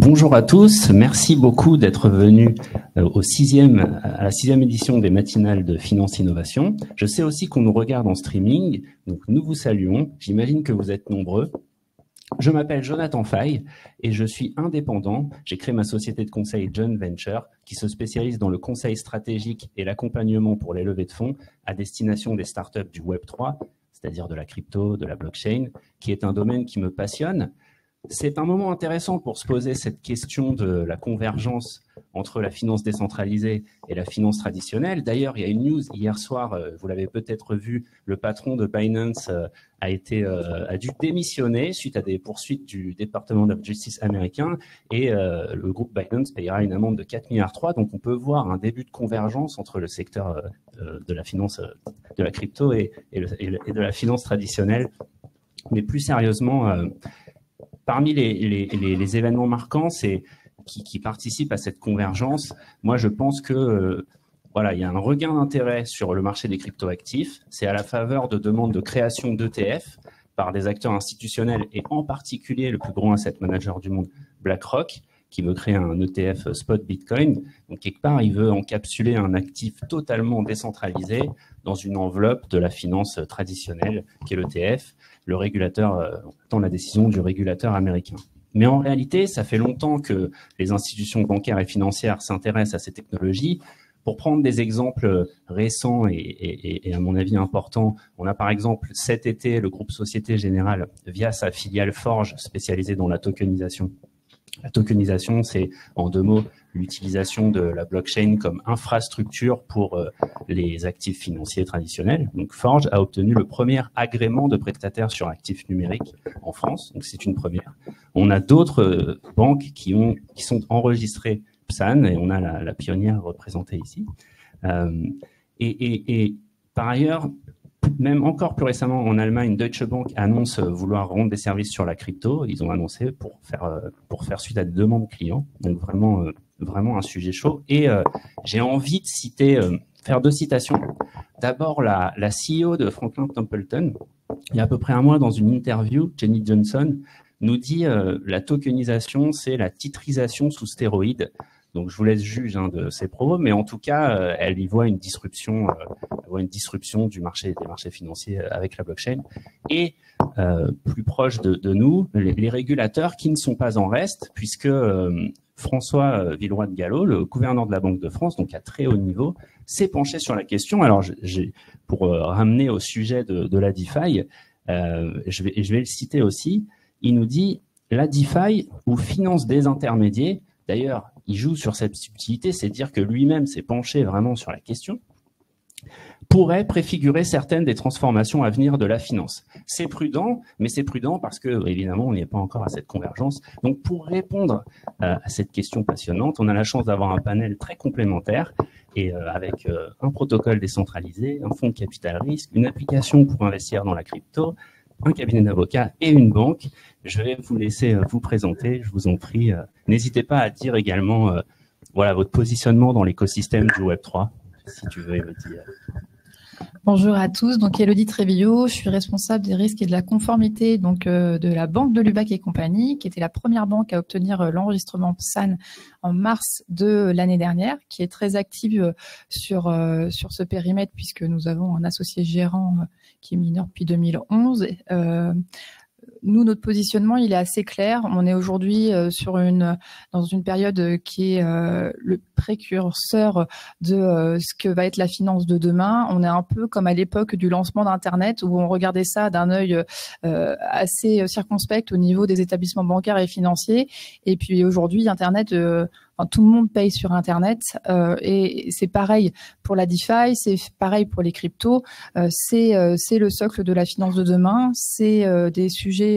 Bonjour à tous, merci beaucoup d'être venus à la sixième édition des matinales de Finance Innovation. Je sais aussi qu'on nous regarde en streaming, donc nous vous saluons. J'imagine que vous êtes nombreux. Je m'appelle Jonathan Faye et je suis indépendant. J'ai créé ma société de conseil John Venture qui se spécialise dans le conseil stratégique et l'accompagnement pour les levées de fonds à destination des startups du Web3, c'est-à-dire de la crypto, de la blockchain, qui est un domaine qui me passionne. C'est un moment intéressant pour se poser cette question de la convergence entre la finance décentralisée et la finance traditionnelle. D'ailleurs, il y a une news hier soir, vous l'avez peut-être vu, le patron de Binance a dû démissionner suite à des poursuites du département de justice américain et le groupe Binance payera une amende de 4,3 milliards. Donc on peut voir un début de convergence entre le secteur de la finance, de la crypto et de la finance traditionnelle. Mais plus sérieusement, parmi les événements marquants, qui participent à cette convergence, moi je pense que voilà, il y a un regain d'intérêt sur le marché des cryptoactifs. C'est à la faveur de demandes de création d'ETF par des acteurs institutionnels et en particulier le plus grand asset manager du monde, BlackRock, qui veut créer un ETF spot Bitcoin. Donc quelque part, il veut encapsuler un actif totalement décentralisé dans une enveloppe de la finance traditionnelle qui est l'ETF. Le régulateur attend la décision du régulateur américain. Mais en réalité, ça fait longtemps que les institutions bancaires et financières s'intéressent à ces technologies. Pour prendre des exemples récents et à mon avis importants, on a par exemple cet été le groupe Société Générale via sa filiale Forge spécialisée dans la tokenisation. La tokenisation, c'est en deux mots l'utilisation de la blockchain comme infrastructure pour les actifs financiers traditionnels. Donc Forge a obtenu le premier agrément de prestataire sur actifs numériques en France, donc c'est une première. On a d'autres banques qui sont enregistrées PSAN et on a la pionnière représentée ici. Et par ailleurs, même encore plus récemment, en Allemagne, Deutsche Bank annonce vouloir rendre des services sur la crypto. Ils ont annoncé pour faire suite à des demandes clients. Donc vraiment un sujet chaud. Et j'ai envie de faire deux citations. D'abord, la CEO de Franklin Templeton, il y a à peu près un mois, dans une interview, Jenny Johnson nous dit la tokenisation, c'est la titrisation sous stéroïdes. Donc, je vous laisse juge de ces propos, mais en tout cas, elle y voit une disruption, des marchés financiers avec la blockchain. Et plus proche de nous, les régulateurs qui ne sont pas en reste, puisque François Villeroy de Galhau, le gouverneur de la Banque de France, donc à très haut niveau, s'est penché sur la question. Alors, pour ramener au sujet de la DeFi, je vais le citer aussi. Il nous dit la DeFi ou finance des intermédiaires. D'ailleurs, il joue sur cette subtilité, c'est dire que lui-même s'est penché vraiment sur la question, pourrait préfigurer certaines des transformations à venir de la finance. C'est prudent, mais c'est prudent parce que, évidemment, on n'y est pas encore à cette convergence. Donc, pour répondre à cette question passionnante, on a la chance d'avoir un panel très complémentaire et avec un protocole décentralisé, un fonds de capital risque, une application pour investir dans la crypto, un cabinet d'avocats et une banque. Je vais vous laisser vous présenter, je vous en prie. N'hésitez pas à dire également voilà, votre positionnement dans l'écosystème du Web3, si tu veux, Élodie. Bonjour à tous, donc Élodie Trévillot, je suis responsable des risques et de la conformité donc de la banque de Lubac et compagnie, qui était la première banque à obtenir l'enregistrement PSAN en mars de l'année dernière, qui est très active sur ce périmètre puisque nous avons un associé gérant qui est mineur depuis 2011. Nous, notre positionnement, il est assez clair. On est aujourd'hui dans une période qui est le précurseur de ce que va être la finance de demain. On est un peu comme à l'époque du lancement d'Internet où on regardait ça d'un œil assez circonspect au niveau des établissements bancaires et financiers. Et puis aujourd'hui, Internet, tout le monde paye sur Internet et c'est pareil pour la DeFi, c'est pareil pour les cryptos. C'est le socle de la finance de demain. C'est des sujets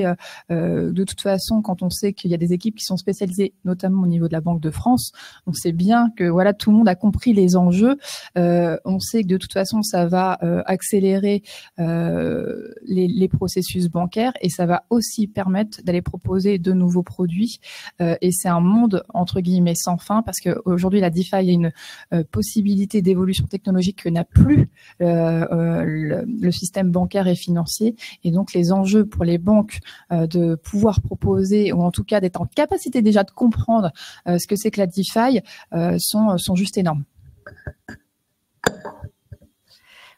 de toute façon, quand on sait qu'il y a des équipes qui sont spécialisées, notamment au niveau de la Banque de France, on sait bien que voilà, tout le monde a compris les enjeux. On sait que de toute façon, ça va accélérer les processus bancaires et ça va aussi permettre d'aller proposer de nouveaux produits. Et c'est un monde entre guillemets sans fin parce qu'aujourd'hui, la DeFi a une possibilité d'évolution technologique que n'a plus le système bancaire et financier. Et donc, les enjeux pour les banques de pouvoir proposer, ou en tout cas d'être en capacité déjà de comprendre ce que c'est que la DeFi, sont juste énormes.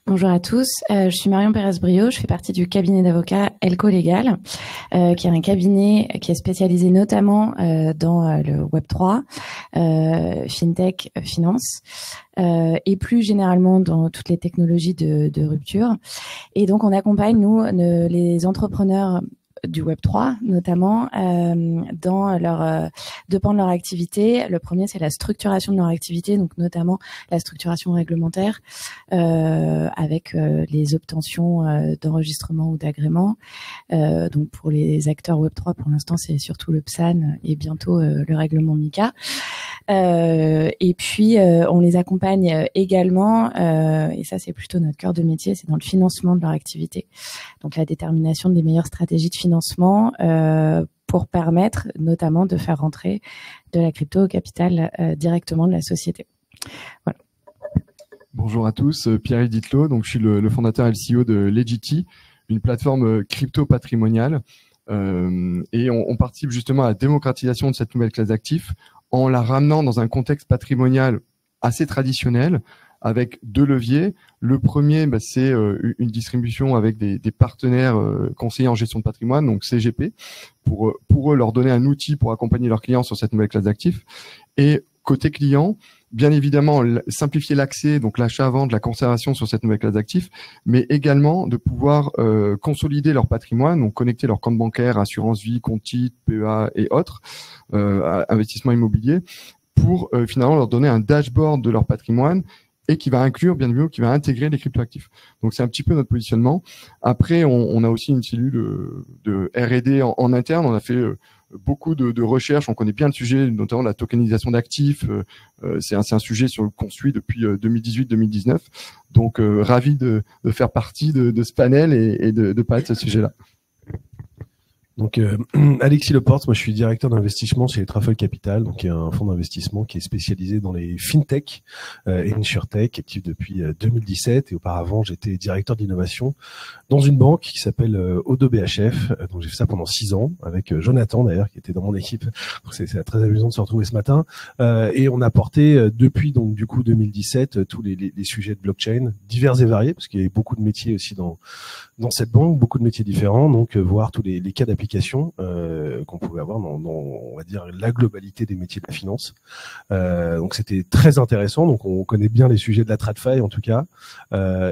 Bonjour à tous, je suis Marion Pérez-Brio, je fais partie du cabinet d'avocats Elco Légal, qui est un cabinet qui est spécialisé notamment dans le Web3, FinTech, finance, et plus généralement dans toutes les technologies de rupture. Et donc on accompagne, nous, les entrepreneurs du Web3, notamment dans deux pans de leur activité. Le premier, c'est la structuration de leur activité, donc notamment la structuration réglementaire avec les obtentions d'enregistrement ou d'agrément. Donc pour les acteurs Web3, pour l'instant, c'est surtout le PSAN et bientôt le règlement MiCA. Et puis on les accompagne également, et ça c'est plutôt notre cœur de métier, c'est dans le financement de leur activité. Donc la détermination des meilleures stratégies de financement pour permettre notamment de faire rentrer de la crypto au capital directement de la société. Voilà. Bonjour à tous, Pierre Ditlot, donc je suis le fondateur et le CEO de Legity, une plateforme crypto patrimoniale, et on participe justement à la démocratisation de cette nouvelle classe d'actifs en la ramenant dans un contexte patrimonial assez traditionnel, avec deux leviers. Le premier, c'est une distribution avec des partenaires conseillers en gestion de patrimoine, donc CGP, pour eux leur donner un outil pour accompagner leurs clients sur cette nouvelle classe d'actifs. Et côté client, bien évidemment, simplifier l'accès, donc l'achat-vente, la conservation sur cette nouvelle classe d'actifs, mais également de pouvoir consolider leur patrimoine, donc connecter leur compte bancaire, assurance vie, compte titre, PEA et autres, investissement immobilier, pour finalement leur donner un dashboard de leur patrimoine et qui va inclure, bien évidemment, qui va intégrer les cryptoactifs. Donc c'est un petit peu notre positionnement. Après, on a aussi une cellule de R&D en interne. On a fait beaucoup de recherches, on connaît bien le sujet, notamment la tokenisation d'actifs. C'est un sujet qu'on suit depuis 2018-2019. Donc ravi de faire partie de ce panel et de parler de ce sujet-là. Donc Alexis Leporte, moi je suis directeur d'investissement chez Truffle Capital, donc il y a un fonds d'investissement qui est spécialisé dans les fintech et insurtech, actif depuis 2017, et auparavant j'étais directeur d'innovation dans une banque qui s'appelle Odo BHF, donc j'ai fait ça pendant 6 ans avec Jonathan d'ailleurs qui était dans mon équipe. Donc c'est très amusant de se retrouver ce matin, et on a porté depuis donc du coup 2017 tous les sujets de blockchain divers et variés, parce qu'il y avait beaucoup de métiers aussi dans cette banque, beaucoup de métiers différents, donc voir tous les cas d'application qu'on pouvait avoir dans on va dire la globalité des métiers de la finance. Donc c'était très intéressant. Donc on connaît bien les sujets de la TradFi en tout cas,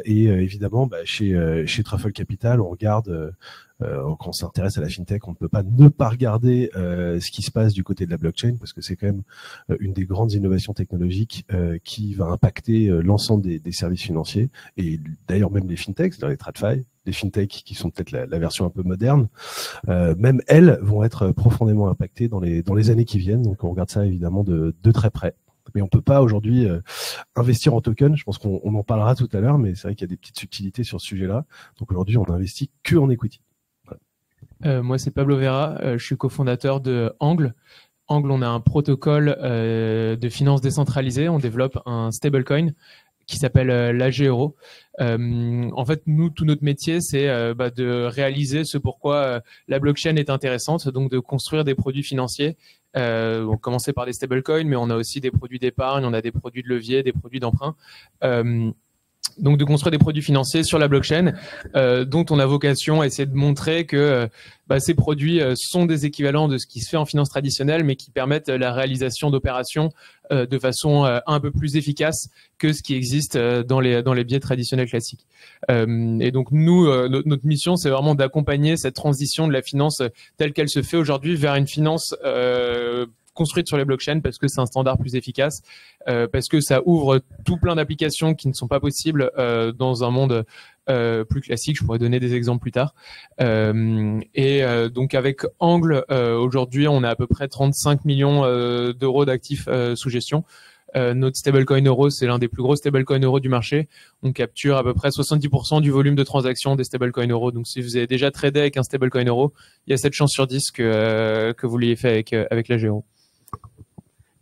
et évidemment chez Truffle Capital on regarde. Quand on s'intéresse à la fintech, on ne peut pas ne pas regarder ce qui se passe du côté de la blockchain, parce que c'est quand même une des grandes innovations technologiques qui va impacter l'ensemble des services financiers, et d'ailleurs même les fintechs, c'est-à-dire les TradFi, les fintechs qui sont peut-être la version un peu moderne, même elles vont être profondément impactées dans les années qui viennent. Donc on regarde ça évidemment de très près. Mais on peut pas aujourd'hui investir en token. Je pense qu'on en parlera tout à l'heure, mais c'est vrai qu'il y a des petites subtilités sur ce sujet-là. Donc aujourd'hui, on investit que en equity. Moi, c'est Pablo Vera. Je suis cofondateur de Angle. Angle, on a un protocole de finance décentralisée. On développe un stablecoin qui s'appelle l'AG Euro. En fait, nous, tout notre métier, c'est de réaliser ce pourquoi la blockchain est intéressante, donc de construire des produits financiers. On commençait par des stablecoins, mais on a aussi des produits d'épargne, on a des produits de levier, des produits d'emprunt. Donc de construire des produits financiers sur la blockchain, dont on a vocation à essayer de montrer que ces produits sont des équivalents de ce qui se fait en finance traditionnelle, mais qui permettent la réalisation d'opérations de façon un peu plus efficace que ce qui existe dans les biais traditionnels classiques. Et donc nous, notre mission, c'est vraiment d'accompagner cette transition de la finance telle qu'elle se fait aujourd'hui vers une finance construite sur les blockchains, parce que c'est un standard plus efficace, parce que ça ouvre tout plein d'applications qui ne sont pas possibles dans un monde plus classique. Je pourrais donner des exemples plus tard. Donc avec Angle, aujourd'hui, on a à peu près 35 millions d'euros d'actifs sous gestion. Notre stablecoin euro, c'est l'un des plus gros stablecoins euro du marché. On capture à peu près 70% du volume de transactions des stablecoins euro. Donc, si vous avez déjà tradé avec un stablecoin euro, il y a 7 chances sur 10 que vous l'ayez fait avec l'AG Euro.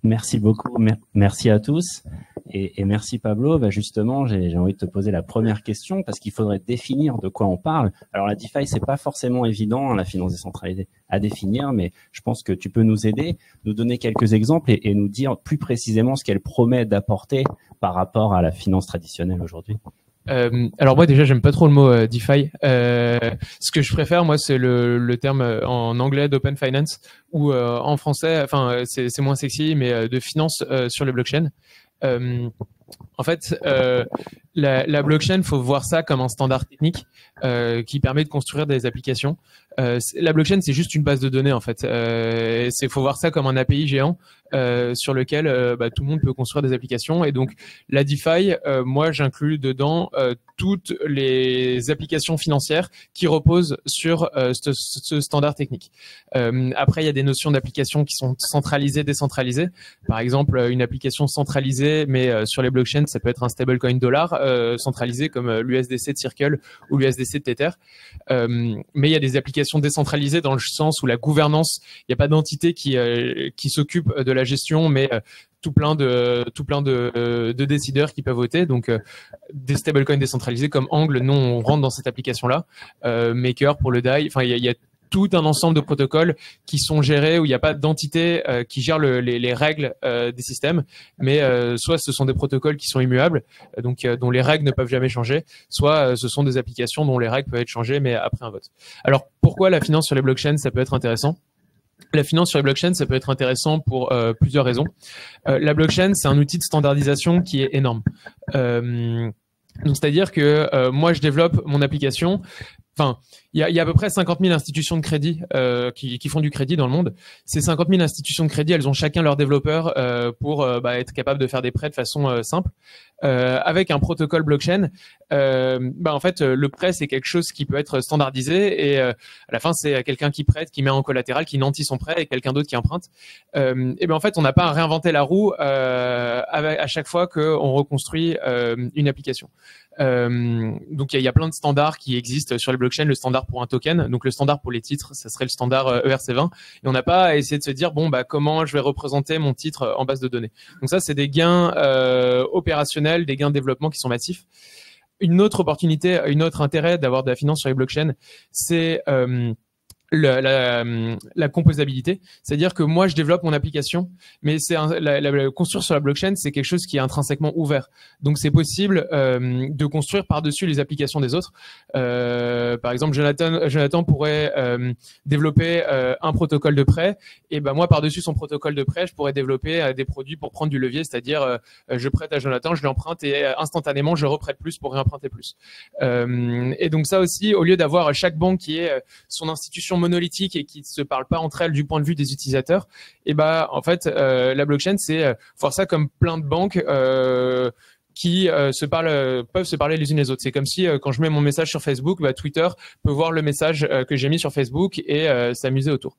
Merci beaucoup, merci à tous. Et merci Pablo. Justement, j'ai envie de te poser la première question parce qu'il faudrait définir de quoi on parle. Alors la DeFi, c'est pas forcément évident, la finance décentralisée, à définir, mais je pense que tu peux nous aider, nous donner quelques exemples et nous dire plus précisément ce qu'elle promet d'apporter par rapport à la finance traditionnelle aujourd'hui. Alors moi déjà j'aime pas trop le mot DeFi. Ce que je préfère moi c'est le terme en anglais d'open finance ou en français, enfin c'est moins sexy mais de finance sur les blockchains. En fait, la blockchain, faut voir ça comme un standard technique qui permet de construire des applications. La blockchain, c'est juste une base de données en fait. Faut voir ça comme un API géant sur lequel tout le monde peut construire des applications. Et donc la DeFi, moi, j'inclus dedans toutes les applications financières qui reposent sur ce standard technique. Après, il y a des notions d'applications qui sont centralisées, décentralisées. Par exemple, une application centralisée, mais sur les blockchains, ça peut être un stablecoin dollar centralisé comme l'USDC de Circle ou l'USDC de Tether. Mais il y a des applications décentralisées dans le sens où la gouvernance, il n'y a pas d'entité qui s'occupe de la gestion, mais tout plein de décideurs qui peuvent voter. Donc des stablecoins décentralisés comme Angle, nous on rentre dans cette application-là. Maker pour le DAI, enfin il y a tout un ensemble de protocoles qui sont gérés où il n'y a pas d'entité qui gère les règles des systèmes, mais soit ce sont des protocoles qui sont immuables, donc dont les règles ne peuvent jamais changer, soit ce sont des applications dont les règles peuvent être changées, mais après un vote. Alors pourquoi la finance sur les blockchains, ça peut être intéressant ? La finance sur les blockchains, ça peut être intéressant pour plusieurs raisons. La blockchain, c'est un outil de standardisation qui est énorme. Donc c'est-à-dire que moi, je développe mon application. Enfin, il y a à peu près 50 000 institutions de crédit qui font du crédit dans le monde. Ces 50 000 institutions de crédit, elles ont chacun leur développeur pour être capable de faire des prêts de façon simple. Avec un protocole blockchain, en fait, le prêt, c'est quelque chose qui peut être standardisé et à la fin, c'est quelqu'un qui prête, qui met en collatéral, qui nantit son prêt et quelqu'un d'autre qui emprunte. Et en fait, on n'a pas à réinventer la roue à chaque fois qu'on reconstruit une application. Donc il y a plein de standards qui existent sur les blockchains. Le standard pour un token, donc le standard pour les titres, ça serait le standard ERC20. Et on n'a pas à essayer de se dire comment je vais représenter mon titre en base de données. Donc ça, c'est des gains opérationnels, des gains de développement qui sont massifs. Une autre opportunité, un autre intérêt d'avoir de la finance sur les blockchains, c'est la composabilité, c'est-à-dire que moi je développe mon application, mais c'est construire sur la blockchain, c'est quelque chose qui est intrinsèquement ouvert. Donc c'est possible de construire par-dessus les applications des autres. Par exemple, Jonathan pourrait développer un protocole de prêt, et moi par-dessus son protocole de prêt, je pourrais développer des produits pour prendre du levier, c'est-à-dire je prête à Jonathan, je lui emprunte et instantanément je reprête plus pour réemprunter plus. Et donc ça aussi, au lieu d'avoir chaque banque qui est son institution monolithique et qui ne se parlent pas entre elles du point de vue des utilisateurs, en fait la blockchain c'est voir ça comme plein de banques qui peuvent se parler les unes les autres. C'est comme si quand je mets mon message sur Facebook, Twitter peut voir le message que j'ai mis sur Facebook et s'amuser autour.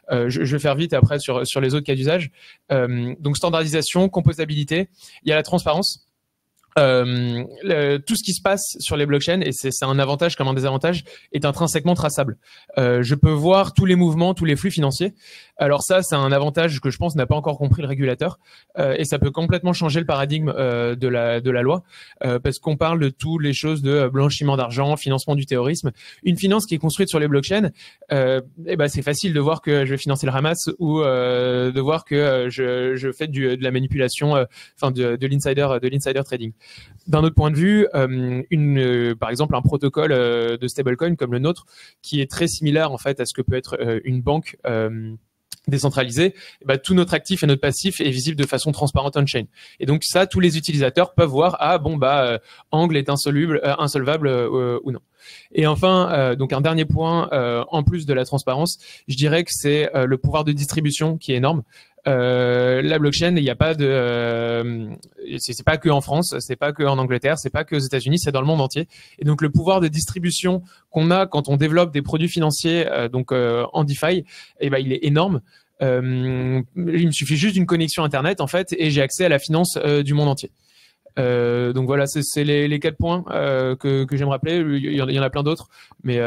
Je vais faire vite après sur les autres cas d'usage. Donc standardisation, composabilité, il y a la transparence. Tout ce qui se passe sur les blockchains, et c'est un avantage comme un désavantage, est intrinsèquement traçable. Je peux voir tous les mouvements, tous les flux financiers. Alors ça, c'est un avantage que je pense n'a pas encore compris le régulateur, et ça peut complètement changer le paradigme de la loi, parce qu'on parle de toutes les choses de blanchiment d'argent, financement du terrorisme. Une finance qui est construite sur les blockchains, c'est facile de voir que je vais financer le Hamas ou de voir que je fais de la manipulation, de l'insider trading. D'un autre point de vue, par exemple un protocole de stablecoin comme le nôtre, qui est très similaire en fait à ce que peut être une banque décentralisée, tout notre actif et notre passif est visible de façon transparente on-chain. Et donc ça, tous les utilisateurs peuvent voir Angle est insolvable ou non. Et enfin, donc un dernier point, en plus de la transparence, je dirais que c'est le pouvoir de distribution qui est énorme. La blockchain, il n'y a pas c'est pas que en France, c'est pas que en Angleterre, c'est pas que aux États-Unis, c'est dans le monde entier. Et donc le pouvoir de distribution qu'on a quand on développe des produits financiers, en DeFi, il est énorme. Il me suffit juste d'une connexion Internet en fait, et j'ai accès à la finance du monde entier. Donc voilà, c'est les 4 points que j'aime rappeler. Il y en a plein d'autres, mais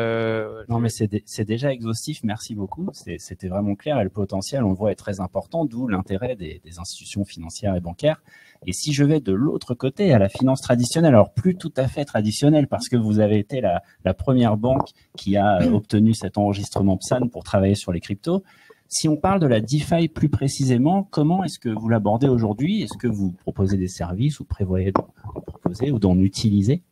non, mais c'est déjà exhaustif. Merci beaucoup. C'était vraiment clair et le potentiel, on le voit, est très important, d'où l'intérêt des institutions financières et bancaires. Et si je vais de l'autre côté, à la finance traditionnelle, alors plus tout à fait traditionnelle, parce que vous avez été la première banque qui a obtenu cet enregistrement PSAN pour travailler sur les cryptos. Si on parle de la DeFi plus précisément, comment est-ce que vous l'abordez aujourd'hui? Est-ce que vous proposez des services ou prévoyez d'en proposer ou d'en utiliser?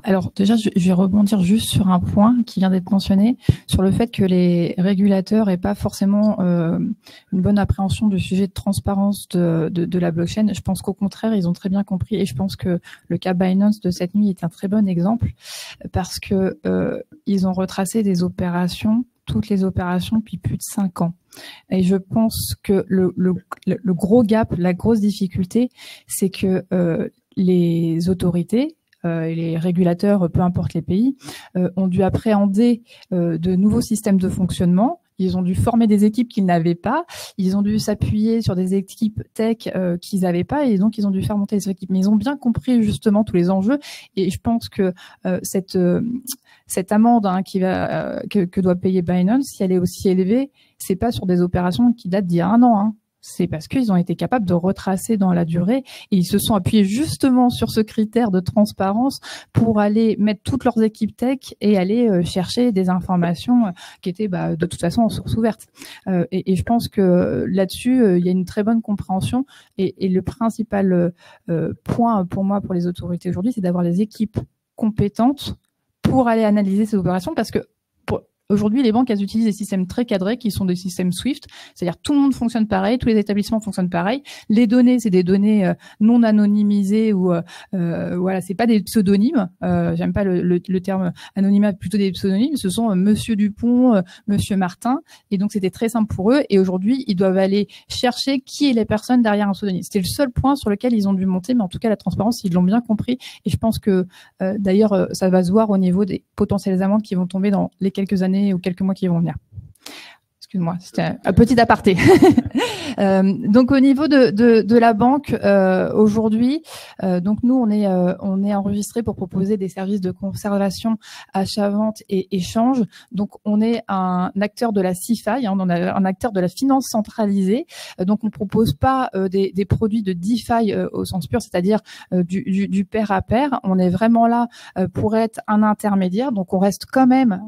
Alors déjà, je vais rebondir juste sur un point qui vient d'être mentionné, sur le fait que les régulateurs n'aient pas forcément une bonne appréhension du sujet de transparence de la blockchain. Je pense qu'au contraire, ils ont très bien compris, et je pense que le cas Binance de cette nuit est un très bon exemple, parce que ils ont retracé des opérations, toutes les opérations depuis plus de 5 ans. Et je pense que le gros gap, la grosse difficulté, c'est que les autorités, et les régulateurs, peu importe les pays, ont dû appréhender de nouveaux systèmes de fonctionnement. Ils ont dû former des équipes qu'ils n'avaient pas. Ils ont dû s'appuyer sur des équipes tech qu'ils n'avaient pas, et donc ils ont dû faire monter les équipes. Mais ils ont bien compris justement tous les enjeux. Et je pense que cette amende que doit payer Binance, si elle est aussi élevée, c'est pas sur des opérations qui datent d'il y a 1 an. Hein. C'est parce qu'ils ont été capables de retracer dans la durée, et ils se sont appuyés justement sur ce critère de transparence pour aller mettre toutes leurs équipes tech et aller chercher des informations qui étaient de toute façon en source ouverte. Et je pense que là-dessus, il y a une très bonne compréhension, et le principal point pour moi, pour les autorités aujourd'hui, c'est d'avoir les équipes compétentes pour aller analyser ces opérations, parce que aujourd'hui, les banques, elles utilisent des systèmes très cadrés qui sont des systèmes SWIFT, c'est-à-dire tout le monde fonctionne pareil, tous les établissements fonctionnent pareil. Les données, c'est des données non anonymisées ou voilà, c'est pas des pseudonymes. J'aime pas le terme anonymat, plutôt des pseudonymes. Ce sont Monsieur Dupont, Monsieur Martin, et donc c'était très simple pour eux. Et aujourd'hui, ils doivent aller chercher qui est les personnes derrière un pseudonyme. C'était le seul point sur lequel ils ont dû monter, mais en tout cas, la transparence, ils l'ont bien compris. Et je pense que d'ailleurs, ça va se voir au niveau des potentielles amendes qui vont tomber dans les quelques années ou quelques mois qui vont venir. Excuse-moi, c'était un petit aparté. Donc au niveau de la banque aujourd'hui, donc nous on est enregistré pour proposer des services de conservation, achat-vente et échange. Donc on est un acteur de la CeFi, on est un acteur de la finance centralisée. Donc on propose pas des produits de DeFi au sens pur, c'est-à-dire du pair à pair. On est vraiment là pour être un intermédiaire. Donc on reste quand même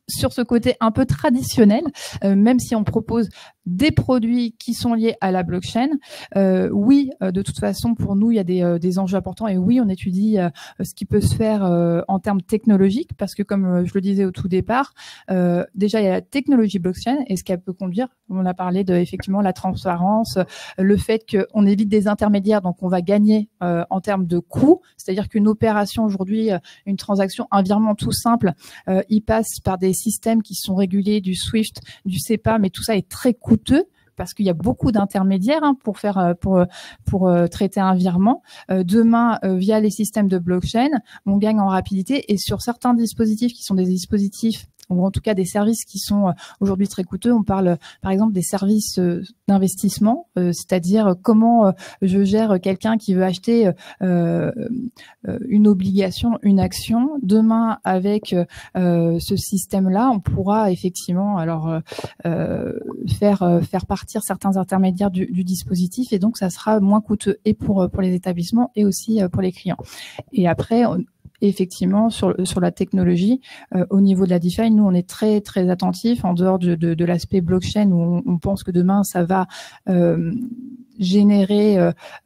sur ce côté un peu traditionnel, même si on propose des produits qui sont liés à la blockchain. Oui, de toute façon, pour nous, il y a des enjeux importants, et oui, on étudie ce qui peut se faire en termes technologiques, parce que comme je le disais au tout départ, déjà, il y a la technologie blockchain et ce qu'elle peut conduire. On a parlé de effectivement la transparence, le fait qu'on évite des intermédiaires, donc on va gagner en termes de coûts. C'est-à-dire qu'une opération aujourd'hui, une transaction, un virement tout simple, il passe par des systèmes qui sont régulés, du SWIFT, du SEPA, mais tout ça est très coûteux parce qu'il y a beaucoup d'intermédiaires pour traiter un virement. Demain, via les systèmes de blockchain, on gagne en rapidité, et sur certains dispositifs qui sont des dispositifs, ou en tout cas des services qui sont aujourd'hui très coûteux. On parle par exemple des services d'investissement, c'est-à-dire comment je gère quelqu'un qui veut acheter une obligation, une action. Demain, avec ce système-là, on pourra effectivement faire partir certains intermédiaires du dispositif, et donc ça sera moins coûteux et pour les établissements et aussi pour les clients. Et après, effectivement, sur la technologie, au niveau de la DeFi, nous, on est très, très attentifs, en dehors de l'aspect blockchain, où on pense que demain, ça va générer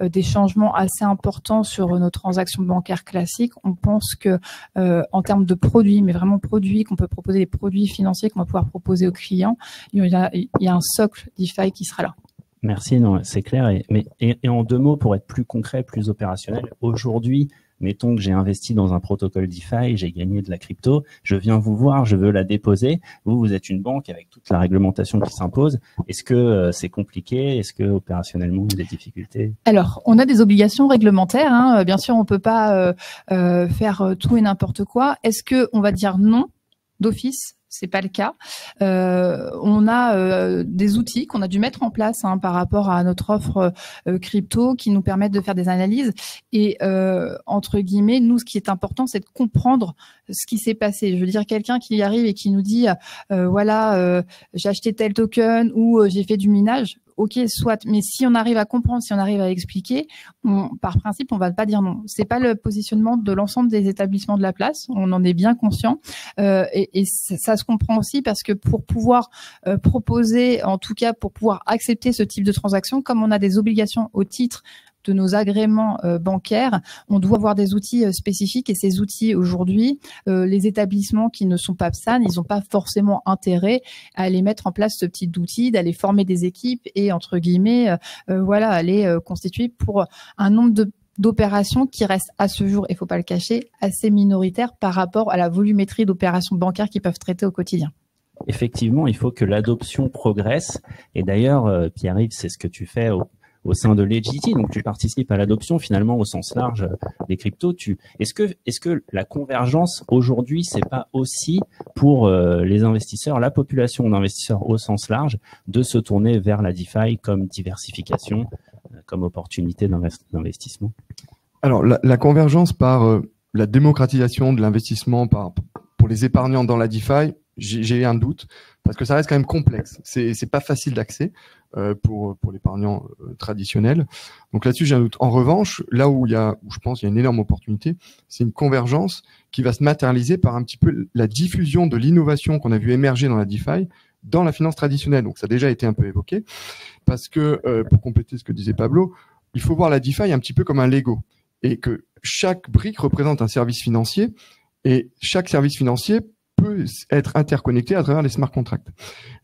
des changements assez importants sur nos transactions bancaires classiques. On pense que en termes de produits, mais vraiment produits, qu'on peut proposer des produits financiers qu'on va pouvoir proposer aux clients, il y a un socle DeFi qui sera là. Merci, non, c'est clair. Et en 2 mots, pour être plus concret, plus opérationnel, aujourd'hui, mettons que j'ai investi dans un protocole DeFi, j'ai gagné de la crypto, je viens vous voir, je veux la déposer. Vous êtes une banque avec toute la réglementation qui s'impose. Est-ce que c'est compliqué? Est-ce que opérationnellement, il y a des difficultés? Alors, on a des obligations réglementaires. Bien sûr, on peut pas faire tout et n'importe quoi. Est-ce que on va dire non? d'office, c'est pas le cas. On a des outils qu'on a dû mettre en place par rapport à notre offre crypto qui nous permettent de faire des analyses. Et entre guillemets, nous, ce qui est important, c'est de comprendre ce qui s'est passé. Je veux dire, quelqu'un qui arrive et qui nous dit voilà, j'ai acheté tel token ou j'ai fait du minage. Ok, soit. Mais si on arrive à comprendre, si on arrive à expliquer, par principe, on va pas dire non. C'est pas le positionnement de l'ensemble des établissements de la place. On en est bien conscient. Et ça se comprend aussi parce que pour pouvoir proposer, en tout cas pour pouvoir accepter ce type de transaction, comme on a des obligations au titre de nos agréments bancaires, on doit avoir des outils spécifiques et ces outils aujourd'hui, les établissements qui ne sont pas PSAN, ils n'ont pas forcément intérêt à aller mettre en place ce type d'outils, d'aller former des équipes et entre guillemets, voilà, aller constituer pour un nombre d'opérations qui restent à ce jour, il faut pas le cacher, assez minoritaires par rapport à la volumétrie d'opérations bancaires qu'ils peuvent traiter au quotidien. Effectivement, il faut que l'adoption progresse. Et d'ailleurs, Pierre-Yves, c'est ce que tu fais au sein de Legity, donc tu participes à l'adoption finalement au sens large des cryptos. Est-ce que la convergence aujourd'hui, c'est pas aussi pour les investisseurs, la population d'investisseurs au sens large, de se tourner vers la DeFi comme diversification, comme opportunité d'investissement? Alors la convergence par la démocratisation de l'investissement pour les épargnants dans la DeFi, j'ai un doute parce que ça reste quand même complexe. C'est pas facile d'accès pour l'épargnant traditionnel. Donc là-dessus, j'ai un doute. En revanche, là où je pense il y a une énorme opportunité, c'est une convergence qui va se matérialiser par un petit peu la diffusion de l'innovation qu'on a vu émerger dans la DeFi dans la finance traditionnelle. Donc ça a déjà été un peu évoqué parce que pour compléter ce que disait Pablo, il faut voir la DeFi un petit peu comme un Lego et que chaque brique représente un service financier et chaque service financier peut être interconnecté à travers les smart contracts.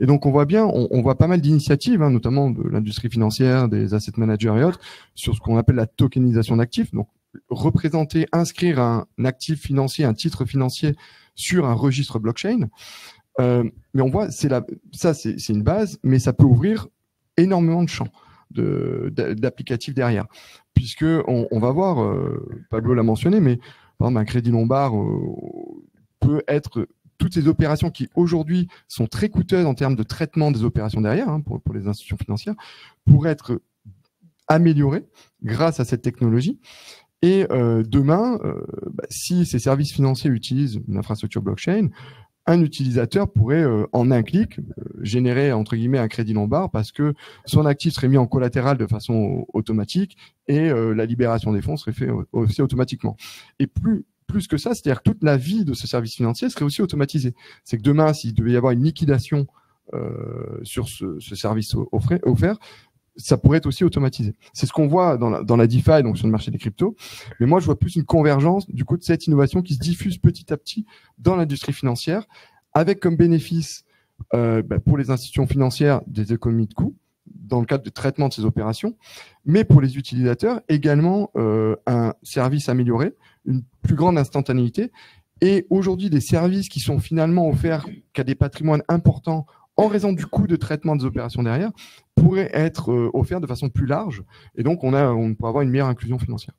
Et donc, on voit bien, on voit pas mal d'initiatives, notamment de l'industrie financière, des asset managers et autres, sur ce qu'on appelle la tokenisation d'actifs. Donc, représenter, inscrire un actif financier, un titre financier sur un registre blockchain. Mais on voit, c'est une base, mais ça peut ouvrir énormément de champs d'applicatifs derrière. Puisque on va voir, Pablo l'a mentionné, mais par exemple, un crédit lombard peut être toutes ces opérations qui aujourd'hui sont très coûteuses en termes de traitement des opérations derrière pour les institutions financières, pourraient être améliorées grâce à cette technologie. Et demain, si ces services financiers utilisent une infrastructure blockchain, un utilisateur pourrait en un clic générer entre guillemets un crédit lombard parce que son actif serait mis en collatéral de façon automatique et la libération des fonds serait faite aussi automatiquement. Et plus que ça, c'est-à-dire que toute la vie de ce service financier serait aussi automatisée. C'est que demain, s'il devait y avoir une liquidation sur ce service offert, ça pourrait être aussi automatisé. C'est ce qu'on voit dans la DeFi, donc sur le marché des cryptos. Mais moi, je vois plus une convergence du coup de cette innovation qui se diffuse petit à petit dans l'industrie financière, avec comme bénéfice pour les institutions financières des économies de coûts dans le cadre de traitement de ces opérations, mais pour les utilisateurs également un service amélioré, une plus grande instantanéité. Et aujourd'hui, des services qui sont finalement offerts qu'à des patrimoines importants en raison du coût de traitement des opérations derrière, pourraient être offerts de façon plus large. Et donc, on pourrait avoir une meilleure inclusion financière.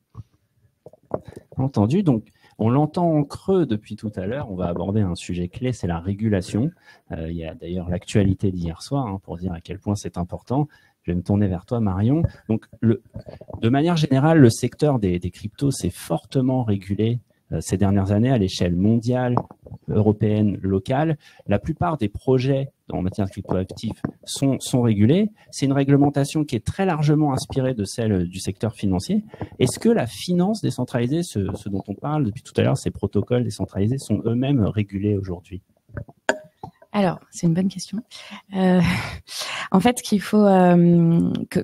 Entendu. Donc, on l'entend en creux depuis tout à l'heure. On va aborder un sujet clé, c'est la régulation. Il y a d'ailleurs l'actualité d'hier soir pour dire à quel point c'est important. Je vais me tourner vers toi, Marion. Donc, de manière générale, le secteur des cryptos s'est fortement régulé ces dernières années à l'échelle mondiale, européenne, locale. La plupart des projets en matière de cryptoactifs sont régulés. C'est une réglementation qui est très largement inspirée de celle du secteur financier. Est-ce que la finance décentralisée, ce dont on parle depuis tout à l'heure, ces protocoles décentralisés, sont eux-mêmes régulés aujourd'hui ? Alors, c'est une bonne question. En fait, ce qu'il faut,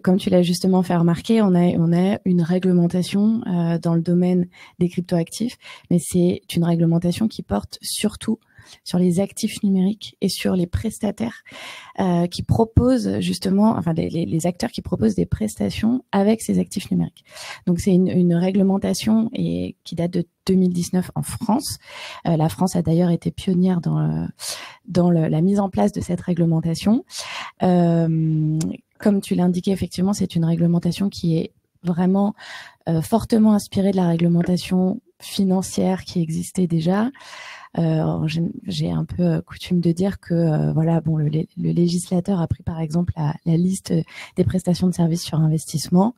comme tu l'as justement fait remarquer, on a une réglementation dans le domaine des cryptoactifs, mais c'est une réglementation qui porte surtout sur les actifs numériques et sur les prestataires qui proposent justement, enfin les acteurs qui proposent des prestations avec ces actifs numériques. Donc c'est une réglementation qui date de 2019 en France. La France a d'ailleurs été pionnière dans la mise en place de cette réglementation. Comme tu l'as indiqué, effectivement, c'est une réglementation qui est vraiment fortement inspirée de la réglementation financière qui existait déjà. J'ai un peu coutume de dire que voilà, bon, le législateur a pris par exemple la liste des prestations de services sur investissement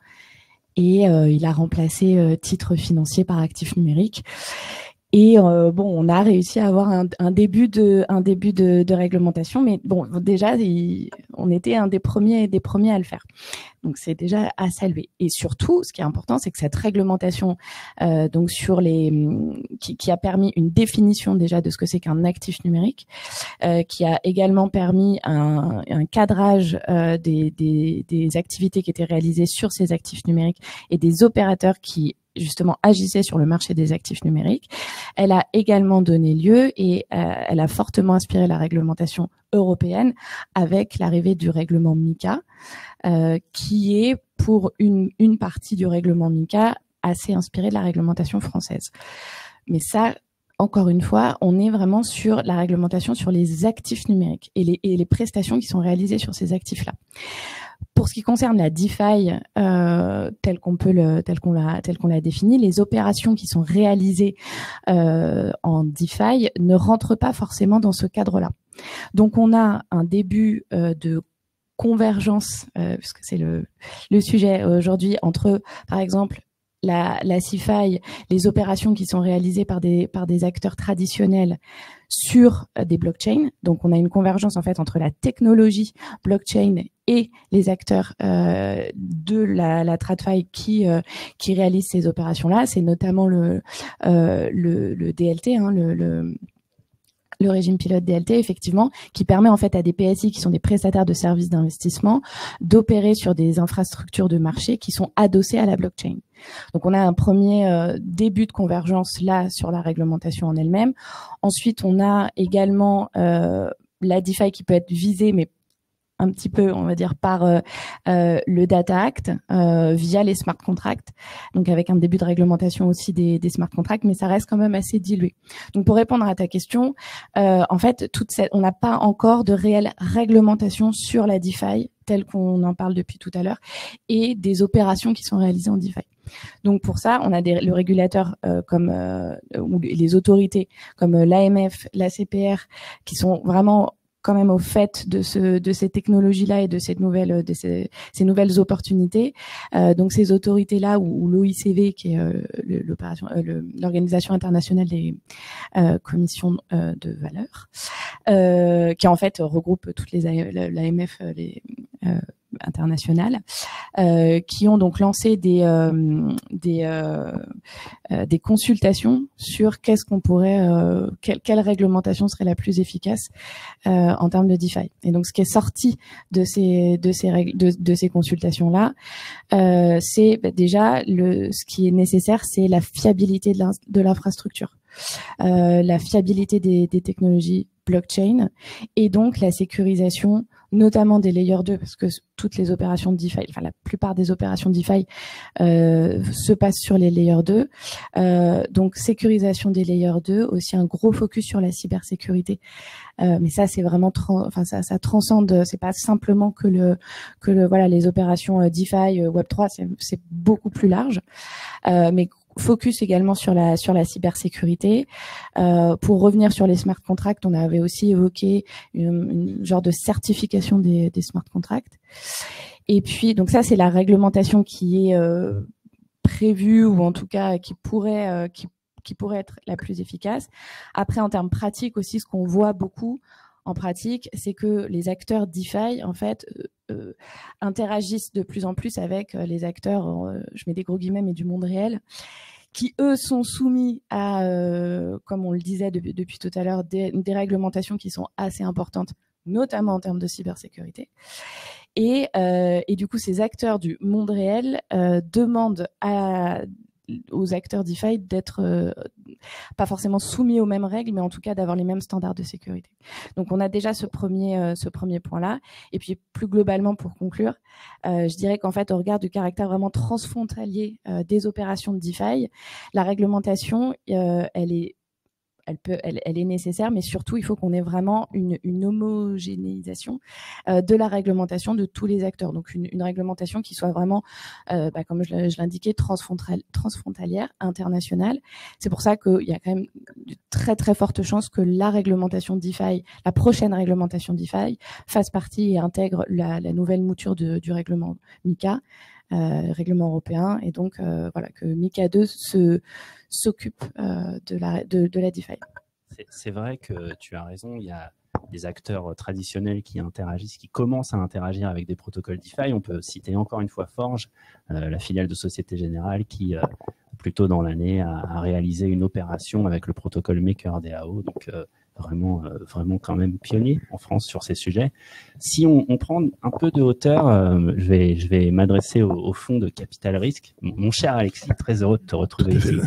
et il a remplacé titres financiers par actifs numériques. Et bon, on a réussi à avoir un début de réglementation, mais bon, déjà, on était un des premiers à le faire. Donc c'est déjà à saluer. Et surtout, ce qui est important, c'est que cette réglementation, donc sur qui a permis une définition déjà de ce que c'est qu'un actif numérique, qui a également permis un cadrage des activités qui étaient réalisées sur ces actifs numériques et des opérateurs qui justement agissait sur le marché des actifs numériques. Elle a également donné lieu et elle a fortement inspiré la réglementation européenne avec l'arrivée du règlement MiCA, qui est pour une partie du règlement MiCA assez inspiré de la réglementation française. Mais ça, encore une fois, on est vraiment sur la réglementation sur les actifs numériques et les prestations qui sont réalisées sur ces actifs-là. Pour ce qui concerne la DeFi, telle qu'on l'a définie, les opérations qui sont réalisées en DeFi ne rentrent pas forcément dans ce cadre-là. Donc, on a un début de convergence, puisque c'est le sujet aujourd'hui, entre, par exemple, la CeFi, les opérations qui sont réalisées par des acteurs traditionnels sur des blockchains. Donc, on a une convergence en fait entre la technologie blockchain et les acteurs de la TradFi qui réalisent ces opérations-là. C'est notamment le DLT, hein, le régime pilote DLT, effectivement, qui permet en fait à des PSI, qui sont des prestataires de services d'investissement, d'opérer sur des infrastructures de marché qui sont adossées à la blockchain. Donc, on a un premier début de convergence là sur la réglementation en elle-même. Ensuite, on a également la DeFi qui peut être visée, mais un petit peu, on va dire, par le Data Act via les smart contracts, donc avec un début de réglementation aussi des smart contracts, mais ça reste quand même assez dilué. Donc, pour répondre à ta question, en fait, on n'a pas encore de réelle réglementation sur la DeFi, telle qu'on en parle depuis tout à l'heure, et des opérations qui sont réalisées en DeFi. Donc pour ça, on a le régulateur ou les autorités comme l'AMF, la CPR, qui sont vraiment quand même au fait de ces technologies-là et de ces nouvelles opportunités. Donc ces autorités-là ou l'OICV, qui est l'Organisation internationale des commissions de valeurs, qui en fait regroupe toutes l'AMF, internationales, qui ont donc lancé des consultations sur qu'est-ce qu'on pourrait, quelle réglementation serait la plus efficace en termes de DeFi. Et donc, ce qui est sorti de ces consultations-là, c'est déjà ce qui est nécessaire, c'est la fiabilité de l'infrastructure, la fiabilité des technologies blockchain et donc la sécurisation notamment des layers 2, parce que toutes les opérations de DeFi, enfin la plupart des opérations de DeFi se passent sur les layers 2. Donc sécurisation des layers 2, aussi un gros focus sur la cybersécurité. Mais ça c'est vraiment ça transcende, c'est pas simplement que voilà les opérations DeFi, Web3, c'est beaucoup plus large. Mais focus également sur la cybersécurité. Pour revenir sur les smart contracts, on avait aussi évoqué une genre de certification des smart contracts. Et puis, donc ça, c'est la réglementation qui est prévue ou en tout cas qui pourrait être la plus efficace. Après, en termes pratiques aussi, ce qu'on voit beaucoup en pratique, c'est que les acteurs DeFi, en fait, interagissent de plus en plus avec les acteurs, je mets des gros guillemets, mais du monde réel, qui, eux, sont soumis à, comme on le disait depuis tout à l'heure, des réglementations qui sont assez importantes, notamment en termes de cybersécurité. Et du coup, ces acteurs du monde réel demandent aux acteurs DeFi d'être pas forcément soumis aux mêmes règles, mais en tout cas d'avoir les mêmes standards de sécurité. Donc on a déjà ce premier point-là. Et puis plus globalement, pour conclure, je dirais qu'en fait, au regard du caractère vraiment transfrontalier des opérations de DeFi, la réglementation, elle elle est nécessaire, mais surtout il faut qu'on ait vraiment une homogénéisation de la réglementation de tous les acteurs. Donc une réglementation qui soit vraiment, comme je l'indiquais, transfrontalière, internationale. C'est pour ça qu'il y a quand même de très très fortes chances que la réglementation DeFi, la prochaine réglementation DeFi, fasse partie et intègre la nouvelle mouture du règlement MiCA, règlement européen, et donc que MiCA 2 s'occupe de la DeFi. C'est vrai que tu as raison, il y a des acteurs traditionnels qui interagissent, qui commencent à interagir avec des protocoles DeFi. On peut citer encore une fois Forge, la filiale de Société Générale, qui plus tôt dans l'année a réalisé une opération avec le protocole MakerDAO. Donc vraiment quand même pionnier en France sur ces sujets. Si on prend un peu de hauteur, je vais m'adresser au fonds de Capital Risque. Mon cher Alexis, très heureux de te retrouver ici.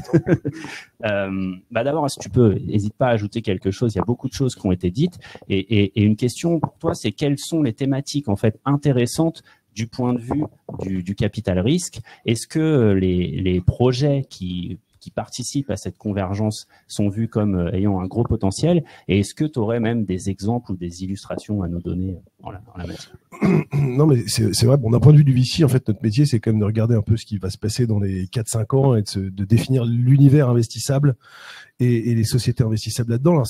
D'abord, si tu peux, n'hésite pas à ajouter quelque chose. Il y a beaucoup de choses qui ont été dites. Et une question pour toi, c'est quelles sont les thématiques en fait intéressantes du point de vue du capital risque? Est-ce que les projets qui participent à cette convergence sont vus comme ayant un gros potentiel? Et est-ce que tu aurais même des exemples ou des illustrations à nous donner en la matière? Non, mais c'est vrai. Bon, d'un point de vue du VC, en fait, notre métier, c'est quand même de regarder un peu ce qui va se passer dans les 4-5 ans et de définir l'univers investissable et les sociétés investissables là-dedans. Alors,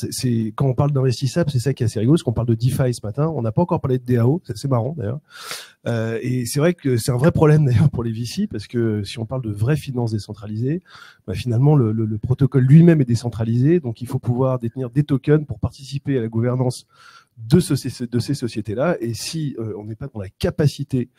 quand on parle d'investissable, c'est ça qui est assez rigolo, parce qu'on parle de DeFi ce matin. On n'a pas encore parlé de DAO. C'est marrant, d'ailleurs. Et c'est vrai que c'est un vrai problème, d'ailleurs, pour les VC, parce que si on parle de vraie finance décentralisée, finalement, le protocole lui-même est décentralisé. Donc, il faut pouvoir détenir des tokens pour participer à la gouvernance de ces sociétés-là, et si on n'est pas dans la capacité